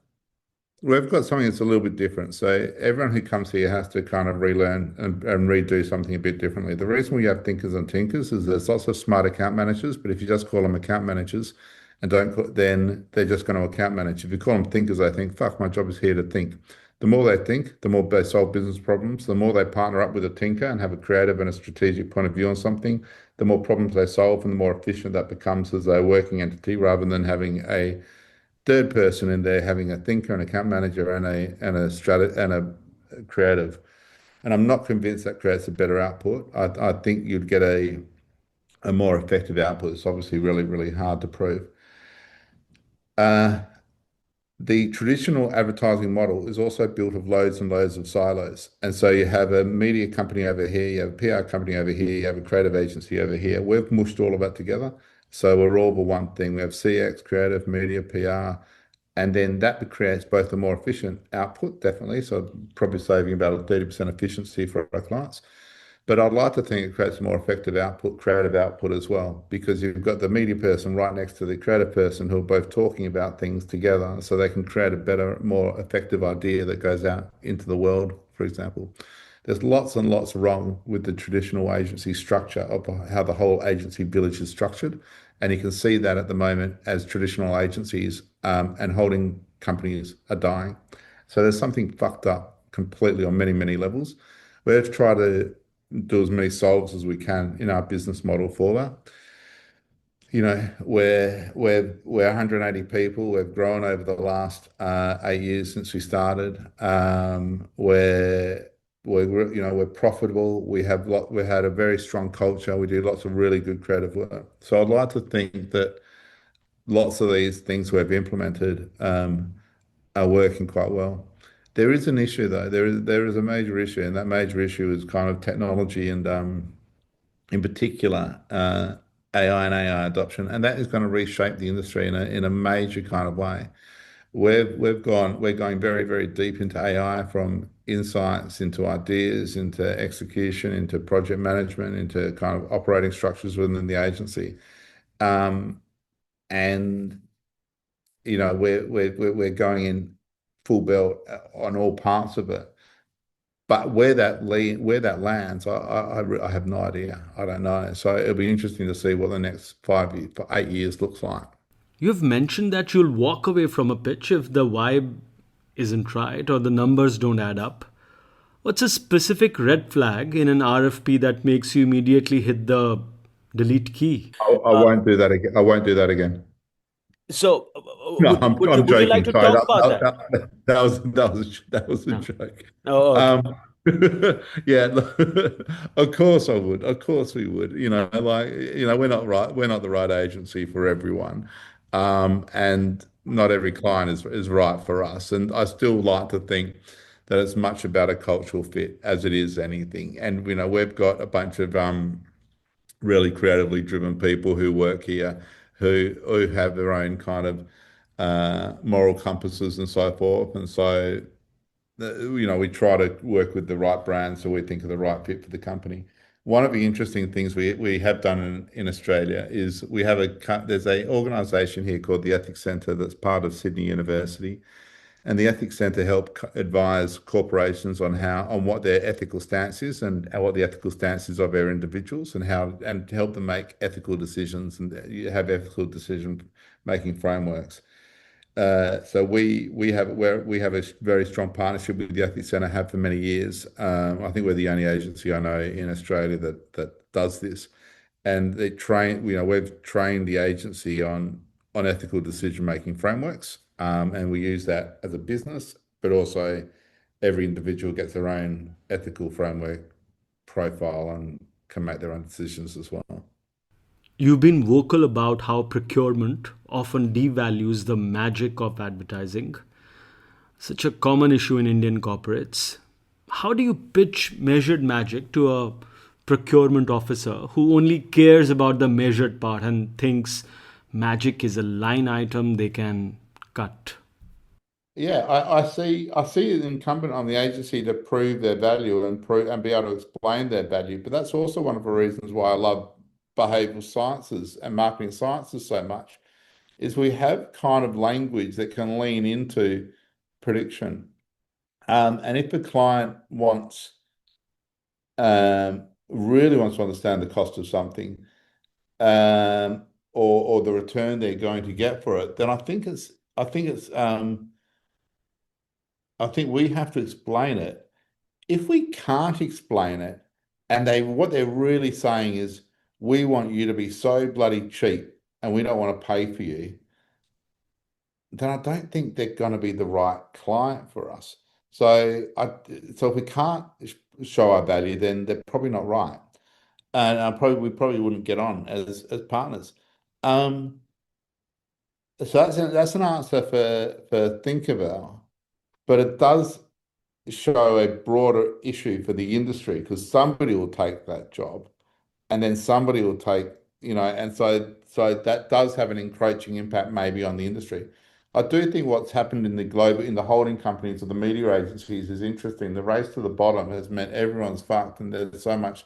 we've got something that's a little bit different. So everyone who comes here has to kind of relearn and redo something a bit differently. The reason we have thinkers and tinkers is there's lots of smart account managers, but if you just call them account managers and then they're just going to account manage. If you call them thinkers, they think, fuck, my job is here to think. The more they think, the more they solve business problems. The more they partner up with a tinker and have a creative and a strategic point of view on something, the more problems they solve and the more efficient that becomes as a working entity rather than having a third person in there, having a thinker, an account manager, and a creative. And I'm not convinced that creates a better output. I think you'd get a more effective output. It's obviously really, really hard to prove. Uh, the traditional advertising model is also built of loads and loads of silos. And so you have a media company over here, you have a PR company over here, you have a creative agency over here. We've mushed all of that together. So we're all the one thing. We have CX, creative, media, PR, and then that creates both a more efficient output, definitely. So probably saving about 30% efficiency for our clients. But I'd like to think it creates a more effective output, creative output as well, because you've got the media person right next to the creative person who are both talking about things together so they can create a better, more effective idea that goes out into the world, for example. There's lots and lots wrong with the traditional agency structure of how the whole agency village is structured. And you can see that at the moment as traditional agencies and holding companies are dying. So there's something fucked up completely on many, many levels. We've tried to do as many solves as we can in our business model for that. We're 180 people. We've grown over the last 8 years since we started. We're profitable. We had a very strong culture. We do lots of really good creative work. So I'd like to think that lots of these things we've implemented are working quite well. There is an issue though. There is a major issue, and that major issue is kind of technology and in particular AI and AI adoption, and that is going to reshape the industry in a major kind of way. we're going very, very deep into AI, from insights into ideas, into execution, into project management, into kind of operating structures within the agency. Um, and we're going in full belt on all parts of it. But where that lands, I have no idea. I don't know. So it'll be interesting to see what the next 5 years, 8 years looks like. You've mentioned that you'll walk away from a pitch if the vibe isn't right or the numbers don't add up. What's a specific red flag in an RFP that makes you immediately hit the delete key? I won't do that again. I won't do that again. So, No, I'm would you like joking. to Sorry, talk about that? that was a No. joke. Oh, okay. Um, yeah, of course I would. Of course we would. We're not right. We're not the right agency for everyone, and not every client is right for us. And I still like to think that it's much about a cultural fit as it is anything. And we've got a bunch of really creatively driven people who work here, who have their own kind of moral compasses and so forth. And so, we try to work with the right brands so we think of the right fit for the company. One of the interesting things we have done in Australia is there's a organisation here called the Ethics Centre that's part of Sydney University, and the Ethics Centre help advise corporations on what their ethical stance is and what the ethical stance is of their individuals, and to help them make ethical decisions and have ethical decision making frameworks. So we have a very strong partnership with the Ethics Centre, have for many years. I think we're the only agency I know in Australia that does this, and we've trained the agency on ethical decision making frameworks, and we use that as a business, but also every individual gets their own ethical framework profile and can make their own decisions as well. You've been vocal about how procurement often devalues the magic of advertising, such a common issue in Indian corporates. How do you pitch measured magic to a procurement officer who only cares about the measured part and thinks magic is a line item they can cut? Yeah, I see it incumbent on the agency to prove their value and be able to explain their value. But that's also one of the reasons why I love behavioral sciences and marketing sciences so much, is we have kind of language that can lean into prediction. And if the client really wants to understand the cost of something, or the return they're going to get for it, then I think we have to explain it. If we can't explain it, and what they're really saying is, we want you to be so bloody cheap and we don't want to pay for you, then I don't think they're going to be the right client for us. So if we can't show our value, then they're probably not right, and we probably wouldn't get on as partners. Um, so that's an answer for Thinkerbell, but it does show a broader issue for the industry, because somebody will take that job and then somebody will take, and so that does have an encroaching impact maybe on the industry. I do think what's happened in the holding companies of the media agencies is interesting. The race to the bottom has meant everyone's fucked, and there's so much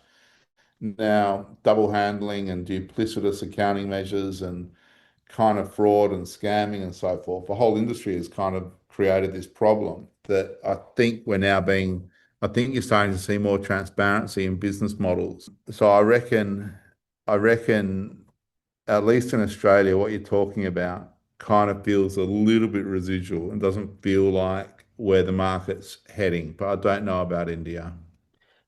now double handling and duplicitous accounting measures and kind of fraud and scamming and so forth. The whole industry has kind of created this problem that I think you're starting to see more transparency in business models. So I reckon, at least in Australia, what you're talking about kind of feels a little bit residual and doesn't feel like where the market's heading. But I don't know about India.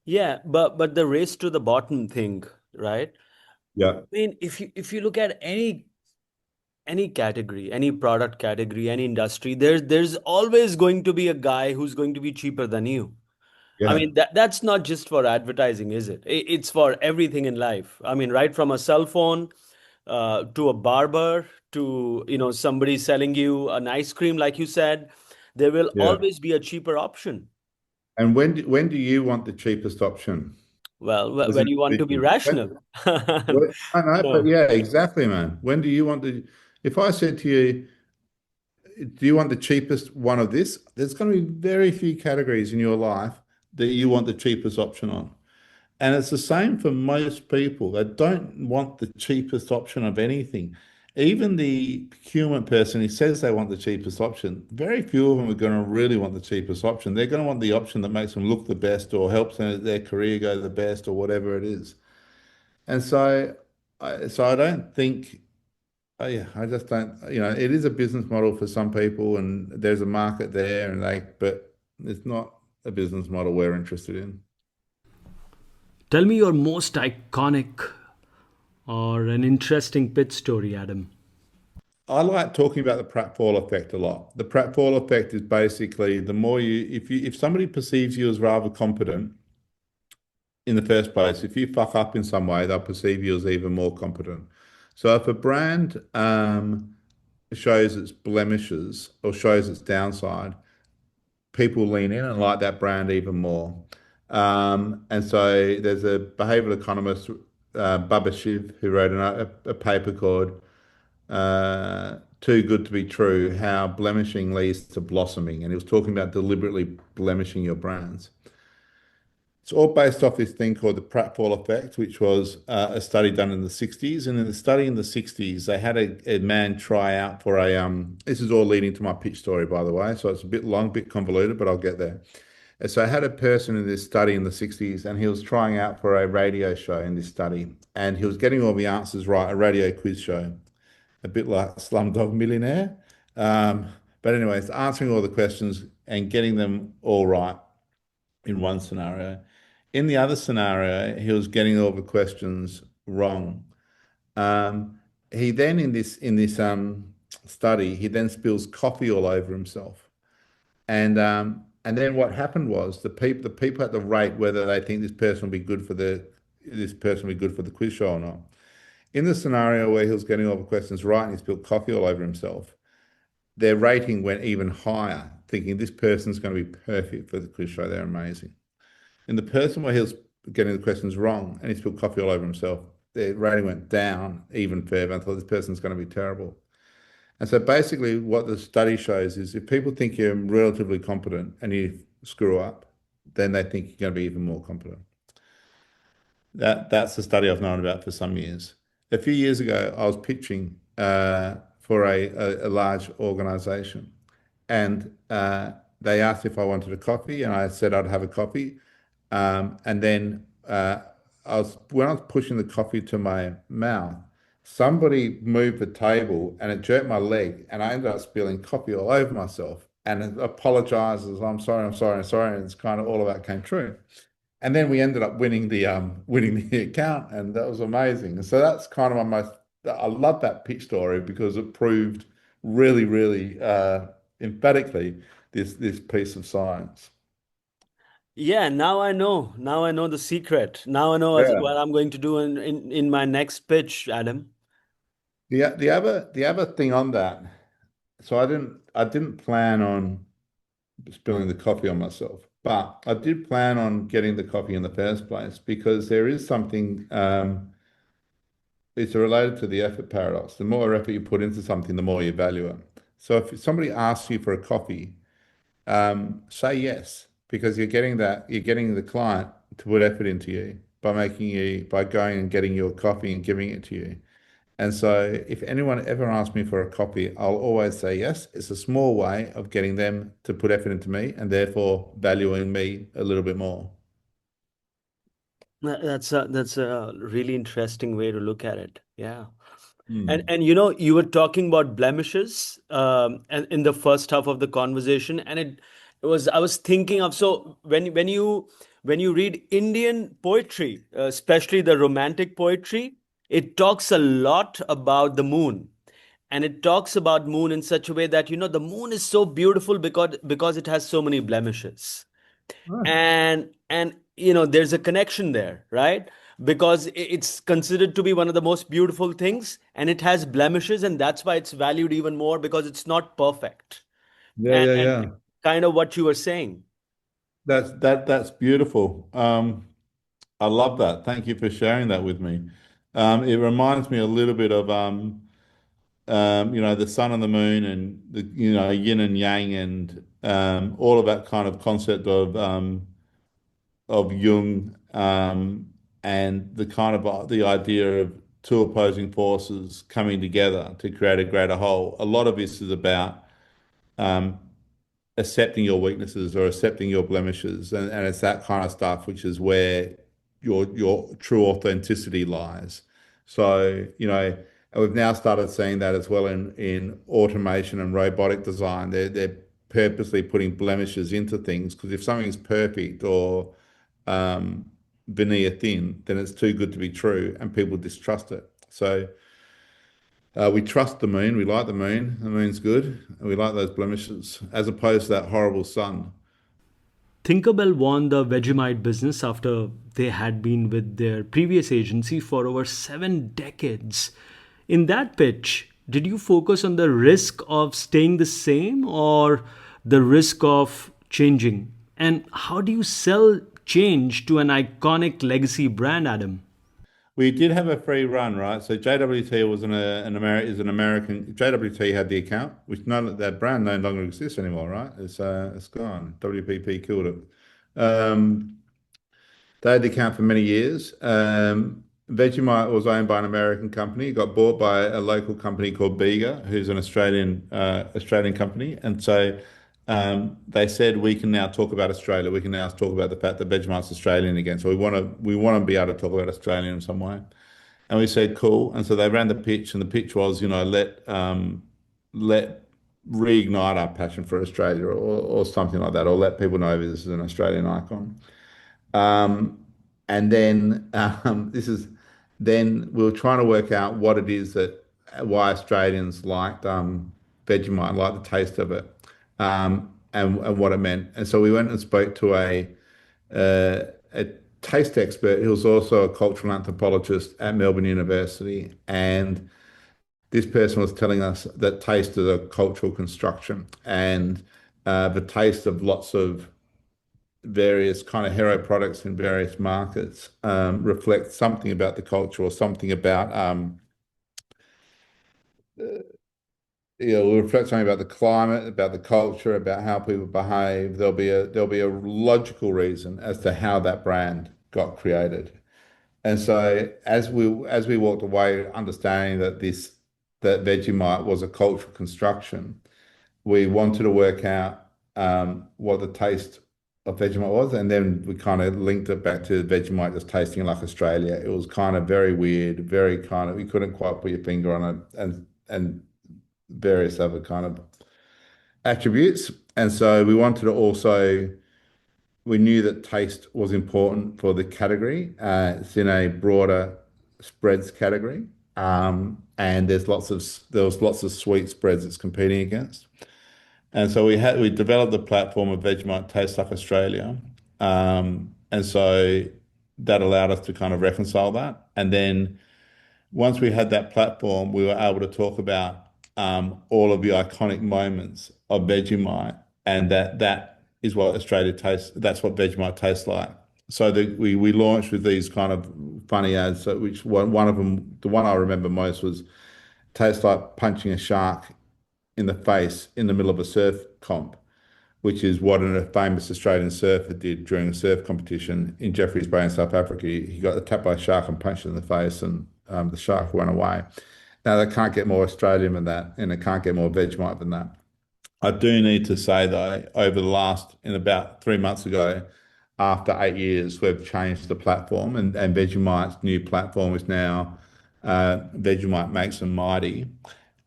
Yeah, but the race to the bottom thing, right? Yeah. I mean, if you look at any category, any product category, any industry, there's always going to be a guy who's going to be cheaper than you. I Yeah. mean, that's not just for advertising, is it? It's for everything in life. I mean, right from a cell phone to a barber to, somebody selling you an ice cream, like you said, there will Yeah. always be a cheaper option. And when do you want the cheapest option Well, as when an you want to be individual? rational. I know, but No. yeah, exactly, man. When do you want to? If I said to you, do you want the cheapest one of this? There's going to be very few categories in your life that you want the cheapest option on. And it's the same for most people. They don't want the cheapest option of anything. Even the procurement person who says they want the cheapest option, very few of them are going to really want the cheapest option. They're going to want the option that makes them look the best or helps their career go the best or whatever it is. And so I don't think, yeah, I just don't, it is a business model for some people and there's a market there but it's not a business model we're interested in. Tell me your most iconic or an interesting pitch story, Adam. I like talking about the pratfall effect a lot. The pratfall effect is basically the more if somebody perceives you as rather competent in the first place, if you fuck up in some way, they'll perceive you as even more competent. So if a brand shows its blemishes or shows its downside, people lean in and like that brand even more. And so there's a behavioral economist, Baba Shiv, who wrote a paper called Too Good to Be True, How Blemishing Leads to Blossoming. And he was talking about deliberately blemishing your brands. It's all based off this thing called the pratfall effect, which was a study done in the 60s. And in the study in the 60s, they had a man try out for this is all leading to my pitch story, by the way. So it's a bit long, a bit convoluted, but I'll get there. And so I had a person in this study in the 60s, and he was trying out for a radio show in this study. And he was getting all the answers right, a radio quiz show, a bit like Slumdog Millionaire. But anyways, answering all the questions and getting them all right in one scenario. In the other scenario, he was getting all the questions wrong. He then in this study, he then spills coffee all over himself. And then what happened was the people had to rate whether they think this person will be good for the quiz show or not. In the scenario where he was getting all the questions right and he spilled coffee all over himself, their rating went even higher, thinking this person's going to be perfect for the quiz show. They're amazing. In the person where he was getting the questions wrong and he spilled coffee all over himself, their rating went down even further and thought this person's going to be terrible. And so basically what the study shows is if people think you're relatively competent and you screw up, then they think you're going to be even more competent. That's the study I've known about for some years. A few years ago, I was pitching for a large organization and they asked if I wanted a coffee and I said I'd have a coffee. And then when I was pushing the coffee to my mouth, somebody moved the table and it jerked my leg and I ended up spilling coffee all over myself and it apologizes. I'm sorry, I'm sorry, I'm sorry. And it's kind of all of that came true. And then we ended up winning the account and that was amazing. And so that's kind of I love that pitch story because it proved really, really emphatically this piece of science. Yeah, now I know. Now I know the secret. Now I know Yeah. what I'm going to do in my next pitch, Adam. The other thing on that, so I didn't plan on spilling the coffee on myself, but I did plan on getting the coffee in the first place because there is something it's related to the effort paradox. The more effort you put into something, the more you value it. So if somebody asks you for a coffee, say yes because you're getting the client to put effort into you by going and getting your coffee and giving it to you. And so if anyone ever asks me for a copy, I'll always say yes. It's a small way of getting them to put effort into me and therefore valuing me a little bit more. That's a really interesting way to look at it. Yeah. Hmm. And you were talking about blemishes and in the first half of the conversation, and it was I was thinking of so when you read Indian poetry, especially the romantic poetry, it talks a lot about the moon, and it talks about moon in such a way that the moon is so beautiful because it has so many blemishes, Ah, and there's a connection there, right? Because it's considered to be one of the most beautiful things and it has blemishes, and that's why it's valued even more because it's not perfect. yeah, And yeah, and yeah. kind of what you were saying. That's beautiful. I love that. Thank you for sharing that with me. It reminds me a little bit of the sun and the moon and the yin and yang and all of that kind of concept of Jung, and the kind of the idea of two opposing forces coming together to create a greater whole. A lot of this is about um, accepting your weaknesses or accepting your blemishes, and it's that kind of stuff which is where your true authenticity lies. So, and we've now started seeing that as well in automation and robotic design. They're purposely putting blemishes into things because if something's perfect or um, veneer thin, then it's too good to be true, and people distrust it. So we trust the moon. We like the moon. The moon's good. And we like those blemishes, as opposed to that horrible sun. Thinkerbell won the Vegemite business after they had been with their previous agency for over 7 decades. In that pitch, did you focus on the risk of staying the same or the risk of changing? And how do you sell change to an iconic legacy brand, Adam? We did have a free run, right? So JWT was is an American. JWT had the account, which none that brand no longer exists anymore, right? It's gone. WPP killed it. Um, they had the account for many years. Vegemite was owned by an American company, got bought by a local company called Bega, who's an Australian company, and so they said we can now talk about Australia. We can now talk about the fact that Vegemite's Australian again. So we want to be able to talk about Australia in some way. And we said cool. And so they ran the pitch, and the pitch was, let reignite our passion for Australia, or something like that, or let people know this is an Australian icon. Um, and then then we were trying to work out what it is that why Australians liked Vegemite, liked the taste of it, and what it meant. And so we went and spoke to a taste expert who was also a cultural anthropologist at Melbourne University, and this person was telling us that taste is a cultural construction, and the taste of lots of various kind of hero products in various markets reflect something about the culture or something about will reflect something about the climate, about the culture, about how people behave. There'll be a logical reason as to how that brand got created. And so as we walked away understanding that Vegemite was a cultural construction, we wanted to work out what the taste of Vegemite was, and then we kind of linked it back to Vegemite just tasting like Australia. It was kind of very weird, very kind of you couldn't quite put your finger on it, and various other kind of attributes. And so we knew that taste was important for the category. It's in a broader spreads category, and there was lots of sweet spreads it's competing against. And so we developed the platform of Vegemite Tastes Like Australia. And so that allowed us to kind of reconcile that. And then once we had that platform, we were able to talk about all of the iconic moments of Vegemite, and that is what Australia tastes. That's what Vegemite tastes like. So we launched with these kind of funny ads. So which one of them, the one I remember most was tastes like punching a shark in the face in the middle of a surf comp, which is what a famous Australian surfer did during a surf competition in Jeffreys Bay in South Africa. He got attacked by a shark and punched in the face, and the shark went away. Now, they can't get more Australian than that, and it can't get more Vegemite than that. I do need to say, though, in about 3 months ago, after 8 years, we've changed the platform, and Vegemite's new platform is now Vegemite Makes Them Mighty.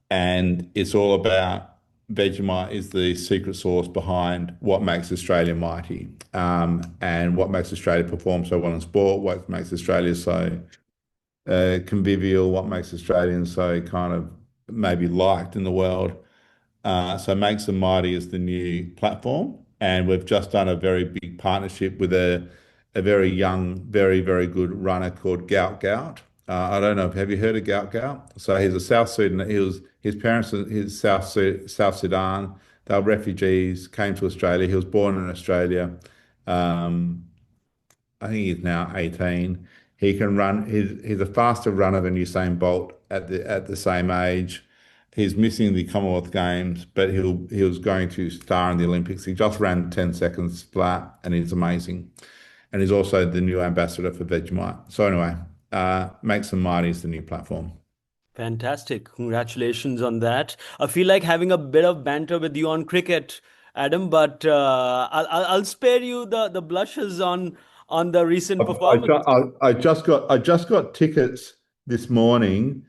And it's all about Vegemite is the secret sauce behind what makes Australia mighty, and what makes Australia perform so well in sport, what makes Australia so convivial, what makes Australians so kind of maybe liked in the world. So Makes Them Mighty is the new platform, and we've just done a very big partnership with a very young, very, very good runner called Gout Gout. I don't know. Have you heard of Gout Gout? So he's a South Sudan. His parents are his South Sudan. They were refugees, came to Australia. He was born in Australia. Um, I think he's now 18. He's a faster runner than Usain Bolt at the same age. He's missing the Commonwealth Games, but he was going to star in the Olympics. He just ran 10 seconds flat, and he's amazing. And he's also the new ambassador for Vegemite. So anyway, Makes and Mighty is the new platform. Fantastic. Congratulations on that. I feel like having a bit of banter with you on cricket, Adam, but I'll spare you the blushes on the recent performance. I just got tickets this morning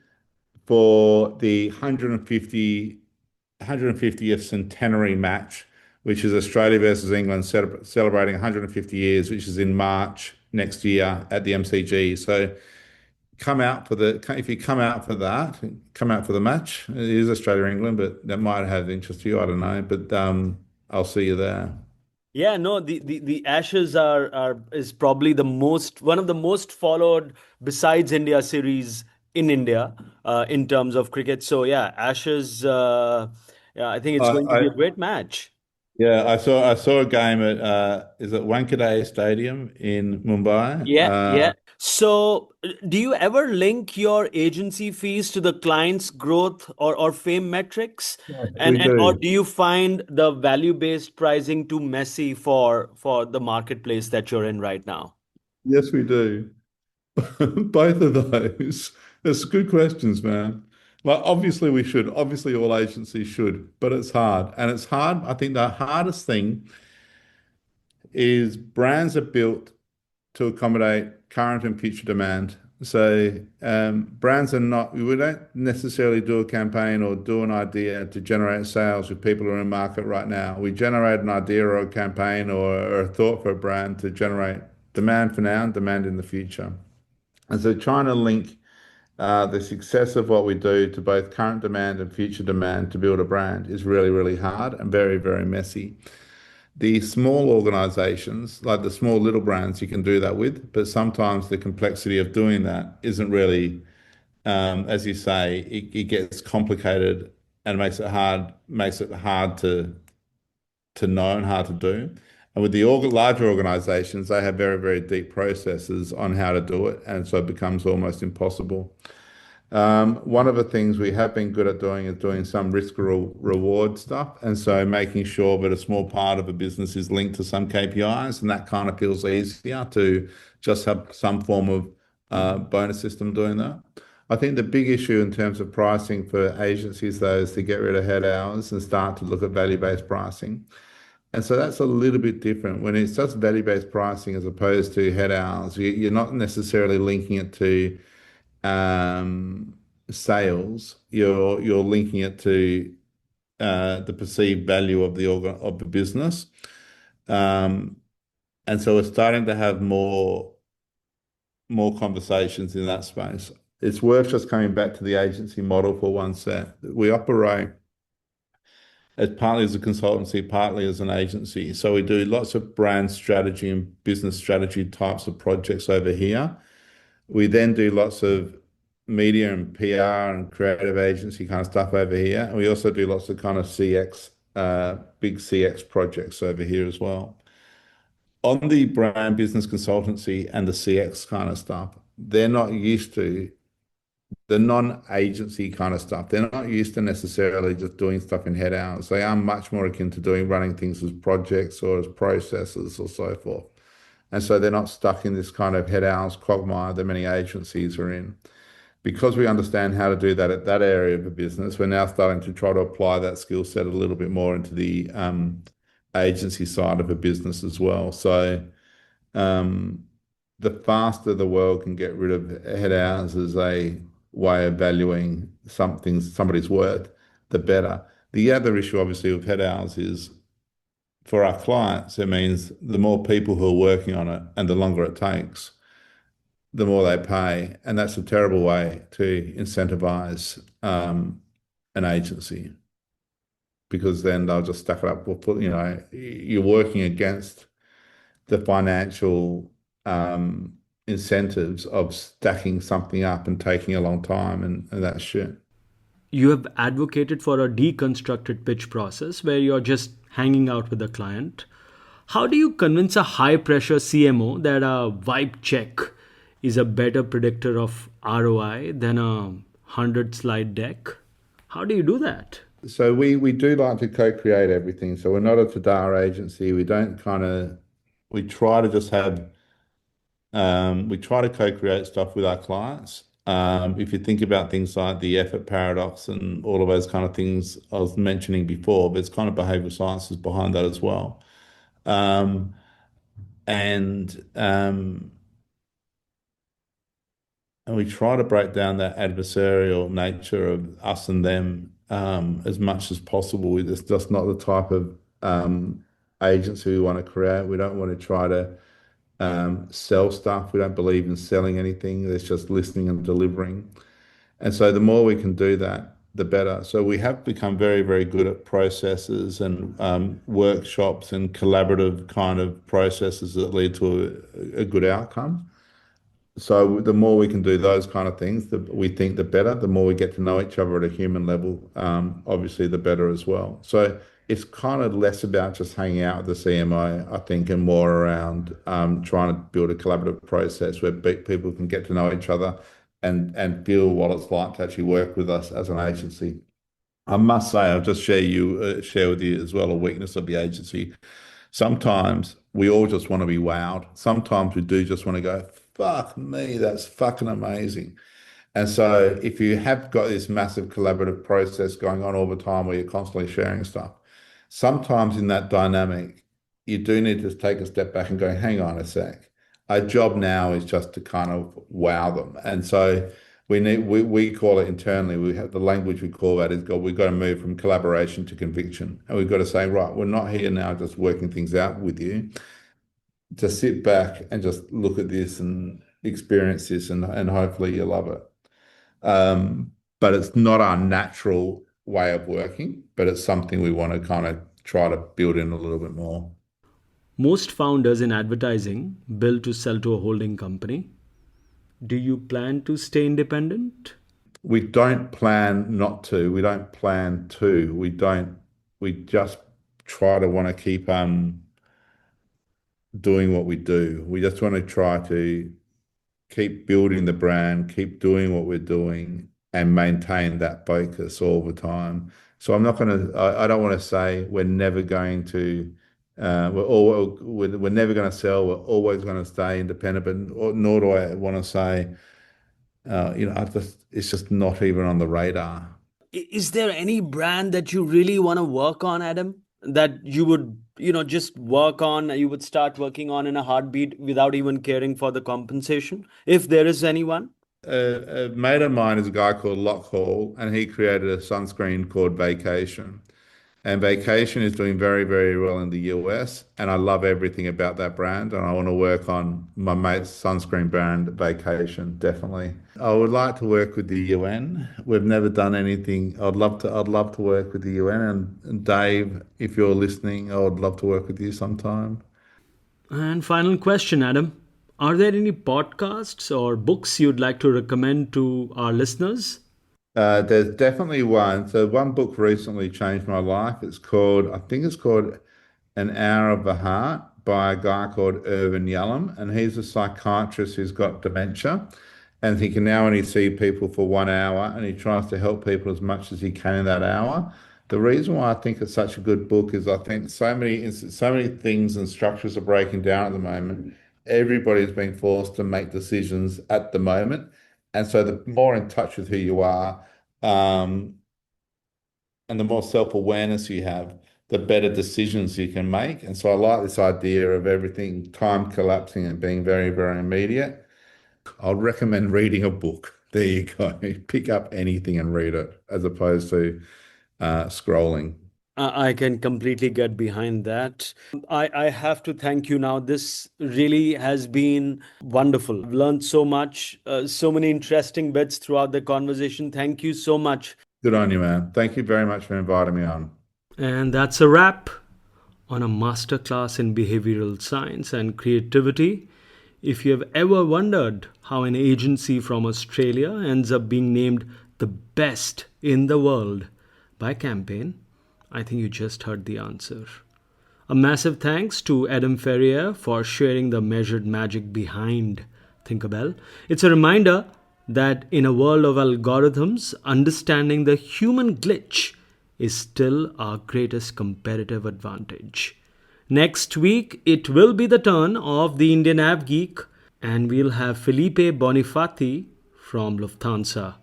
for the 150th centenary match, which is Australia versus England celebrating 150 years, which is in March next year at the MCG. So if you come out for that, come out for the match. It is Australia England, but that might have interest to you. I don't know, but I'll see you there. Yeah, no, the Ashes are is probably the most one of the most followed besides India series in India in terms of cricket. So yeah, Ashes. Yeah, I think it's I, going to be a I great match. Yeah, I saw a game at is it Wankhede Stadium in Mumbai? Yeah, yeah. So, do you ever link your agency fees to the client's growth or fame metrics? Yes, And we or do. do you find the value-based pricing too messy for the marketplace that you're in right now? Yes, we do. Both of those. That's good questions, man. Like obviously we should. Obviously all agencies should, but it's hard. And it's hard. I think the hardest thing is brands are built to accommodate current and future demand. So brands are not, we don't necessarily do a campaign or do an idea to generate sales with people who are in market right now. We generate an idea or a campaign or a thought for a brand to generate demand for now and demand in the future. And so trying to link the success of what we do to both current demand and future demand to build a brand is really, really hard and very, very messy. The small organizations, like the small little brands, you can do that with, but sometimes the complexity of doing that isn't really, as you say, it gets complicated and makes it hard to know and hard to do. And with the larger organizations, they have very, very deep processes on how to do it, and so it becomes almost impossible. One of the things we have been good at doing is doing some risk reward stuff. And so making sure that a small part of a business is linked to some KPIs, and that kind of feels easier to just have some form of bonus system doing that. I think the big issue in terms of pricing for agencies, though, is to get rid of head hours and start to look at value-based pricing. And so that's a little bit different. When it's just value-based pricing as opposed to head hours, you're not necessarily linking it to sales, you're linking it to the perceived value of the business, and so we're starting to have more conversations in that space. It's worth just coming back to the agency model for one sec. We operate as partly as a consultancy, partly as an agency. So we do lots of brand strategy and business strategy types of projects over here. We then do lots of media and PR and creative agency kind of stuff over here. And we also do lots of kind of CX, big CX projects over here as well. On the brand business consultancy and the CX kind of stuff, they're not used to the non-agency kind of stuff. They're not used to necessarily just doing stuff in head hours. They are much more akin to running things as projects or as processes or so forth. And so they're not stuck in this kind of head hours quagmire that many agencies are in. Because we understand how to do that at that area of the business, we're now starting to try to apply that skill set a little bit more into the agency side of a business as well. So the faster the world can get rid of head hours as a way of valuing somebody's worth, the better. The other issue, obviously, with head hours is for our clients, it means the more people who are working on it and the longer it takes, the more they pay. And that's a terrible way to incentivize an agency, because then they'll just stack it up. You're working against the financial incentives of stacking something up and taking a long time, and that's shit. You have advocated for a deconstructed pitch process where you're just hanging out with the client. How do you convince a high pressure CMO that a vibe check is a better predictor of ROI than a 100 slide deck? How do you do that? So we do like to co-create everything. So we're not a Tadar agency. We don't kind of we try to just have we try to co-create stuff with our clients. If you think about things like the effort paradox and all of those kind of things I was mentioning before, there's kind of behavioral sciences behind that as well. Um, and and we try to break down that adversarial nature of us and them as much as possible. It's just not the type of agency we want to create. We don't want to try to sell stuff. We don't believe in selling anything. It's just listening and delivering. And so the more we can do that, the better. So we have become very, very good at processes and workshops and collaborative kind of processes that lead to a good outcome. So the more we can do those kind of things, we think the better. The more we get to know each other at a human level, obviously the better as well. So it's kind of less about just hanging out with the CMO, I think, and more around trying to build a collaborative process where people can get to know each other and feel what it's like to actually work with us as an agency. I must say, I'll just share with you as well a weakness of the agency. Sometimes we all just want to be wowed. Sometimes we do just want to go, fuck me, that's fucking amazing. And so if you have got this massive collaborative process going on all the time where you're constantly sharing stuff, sometimes in that dynamic, you do need to take a step back and go, hang on a sec. Our job now is just to kind of wow them. And so we call it internally, we have the language we call that is we've got to move from collaboration to conviction. And we've got to say, right, we're not here now just working things out with you. To sit back and just look at this and experience this and hopefully you love it. But it's not our natural way of working, but it's something we want to kind of try to build in a little bit more. Most founders in advertising build to sell to a holding company. Do you plan to stay independent? We don't plan not to. We don't plan to. We just try to want to keep doing what we do. We just want to try to keep building the brand, keep doing what we're doing, and maintain that focus all the time. So I'm not going to. I don't want to say we're never going to. We're never going to sell. We're always going to stay independent. But nor do I want to say, it's just not even on the radar. Is there any brand that you really want to work on, Adam? That you would, just work on, you would start working on in a heartbeat without even caring for the compensation, if there is anyone? A mate of mine is a guy called Lock Hall, and he created a sunscreen called Vacation. And Vacation is doing very, very well in the US. And I love everything about that brand. And I want to work on my mate's sunscreen brand, Vacation, definitely. I would like to work with the UN. We've never done anything. I'd love to work with the UN. And Dave, if you're listening, I would love to work with you sometime. And final question, Adam. Are there any podcasts or books you'd like to recommend to our listeners? There's definitely one. So one book recently changed my life. I think it's called An Hour of the Heart by a guy called Irvin Yalom. And he's a psychiatrist who's got dementia. And he can now only see people for 1 hour and he tries to help people as much as he can in that hour. The reason why I think it's such a good book is I think so many things and structures are breaking down at the moment. Everybody's being forced to make decisions at the moment. And so the more in touch with who you are, and the more self-awareness you have, the better decisions you can make. And so I like this idea of everything time collapsing and being very, very immediate. I'll recommend reading a book. There you go. Pick up anything and read it as opposed to scrolling. I can completely get behind that. I have to thank you now. This really has been wonderful. I've learned so much, so many interesting bits throughout the conversation. Thank you so much. Good on you, man. Thank you very much for inviting me on. And that's a wrap on a masterclass in behavioral science and creativity. If you have ever wondered how an agency from Australia ends up being named the best in the world by Campaign, I think you just heard the answer. A massive thanks to Adam Ferrier for sharing the measured magic behind Thinkerbell. It's a reminder that in a world of algorithms, understanding the human glitch is still our greatest competitive advantage. Next week, it will be the turn of the Indian AdGeek, and we'll have Felipe Bonifati from Lufthansa.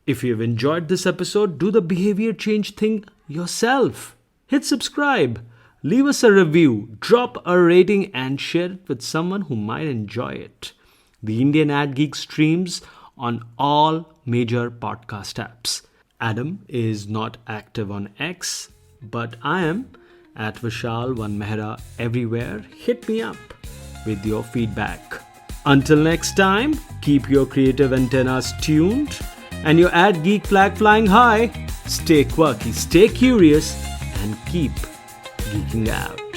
If you've enjoyed this episode, do the behavior change thing yourself. Hit subscribe, leave us a review, drop a rating, and share it with someone who might enjoy it. The Indian AdGeek streams on all major podcast apps. Adam is not active on X, but I am at Vishal1Mehra everywhere. Hit me up with your feedback. Until next time, keep your creative antennas tuned and your AdGeek flag flying high. Stay quirky, stay curious, and keep geeking out.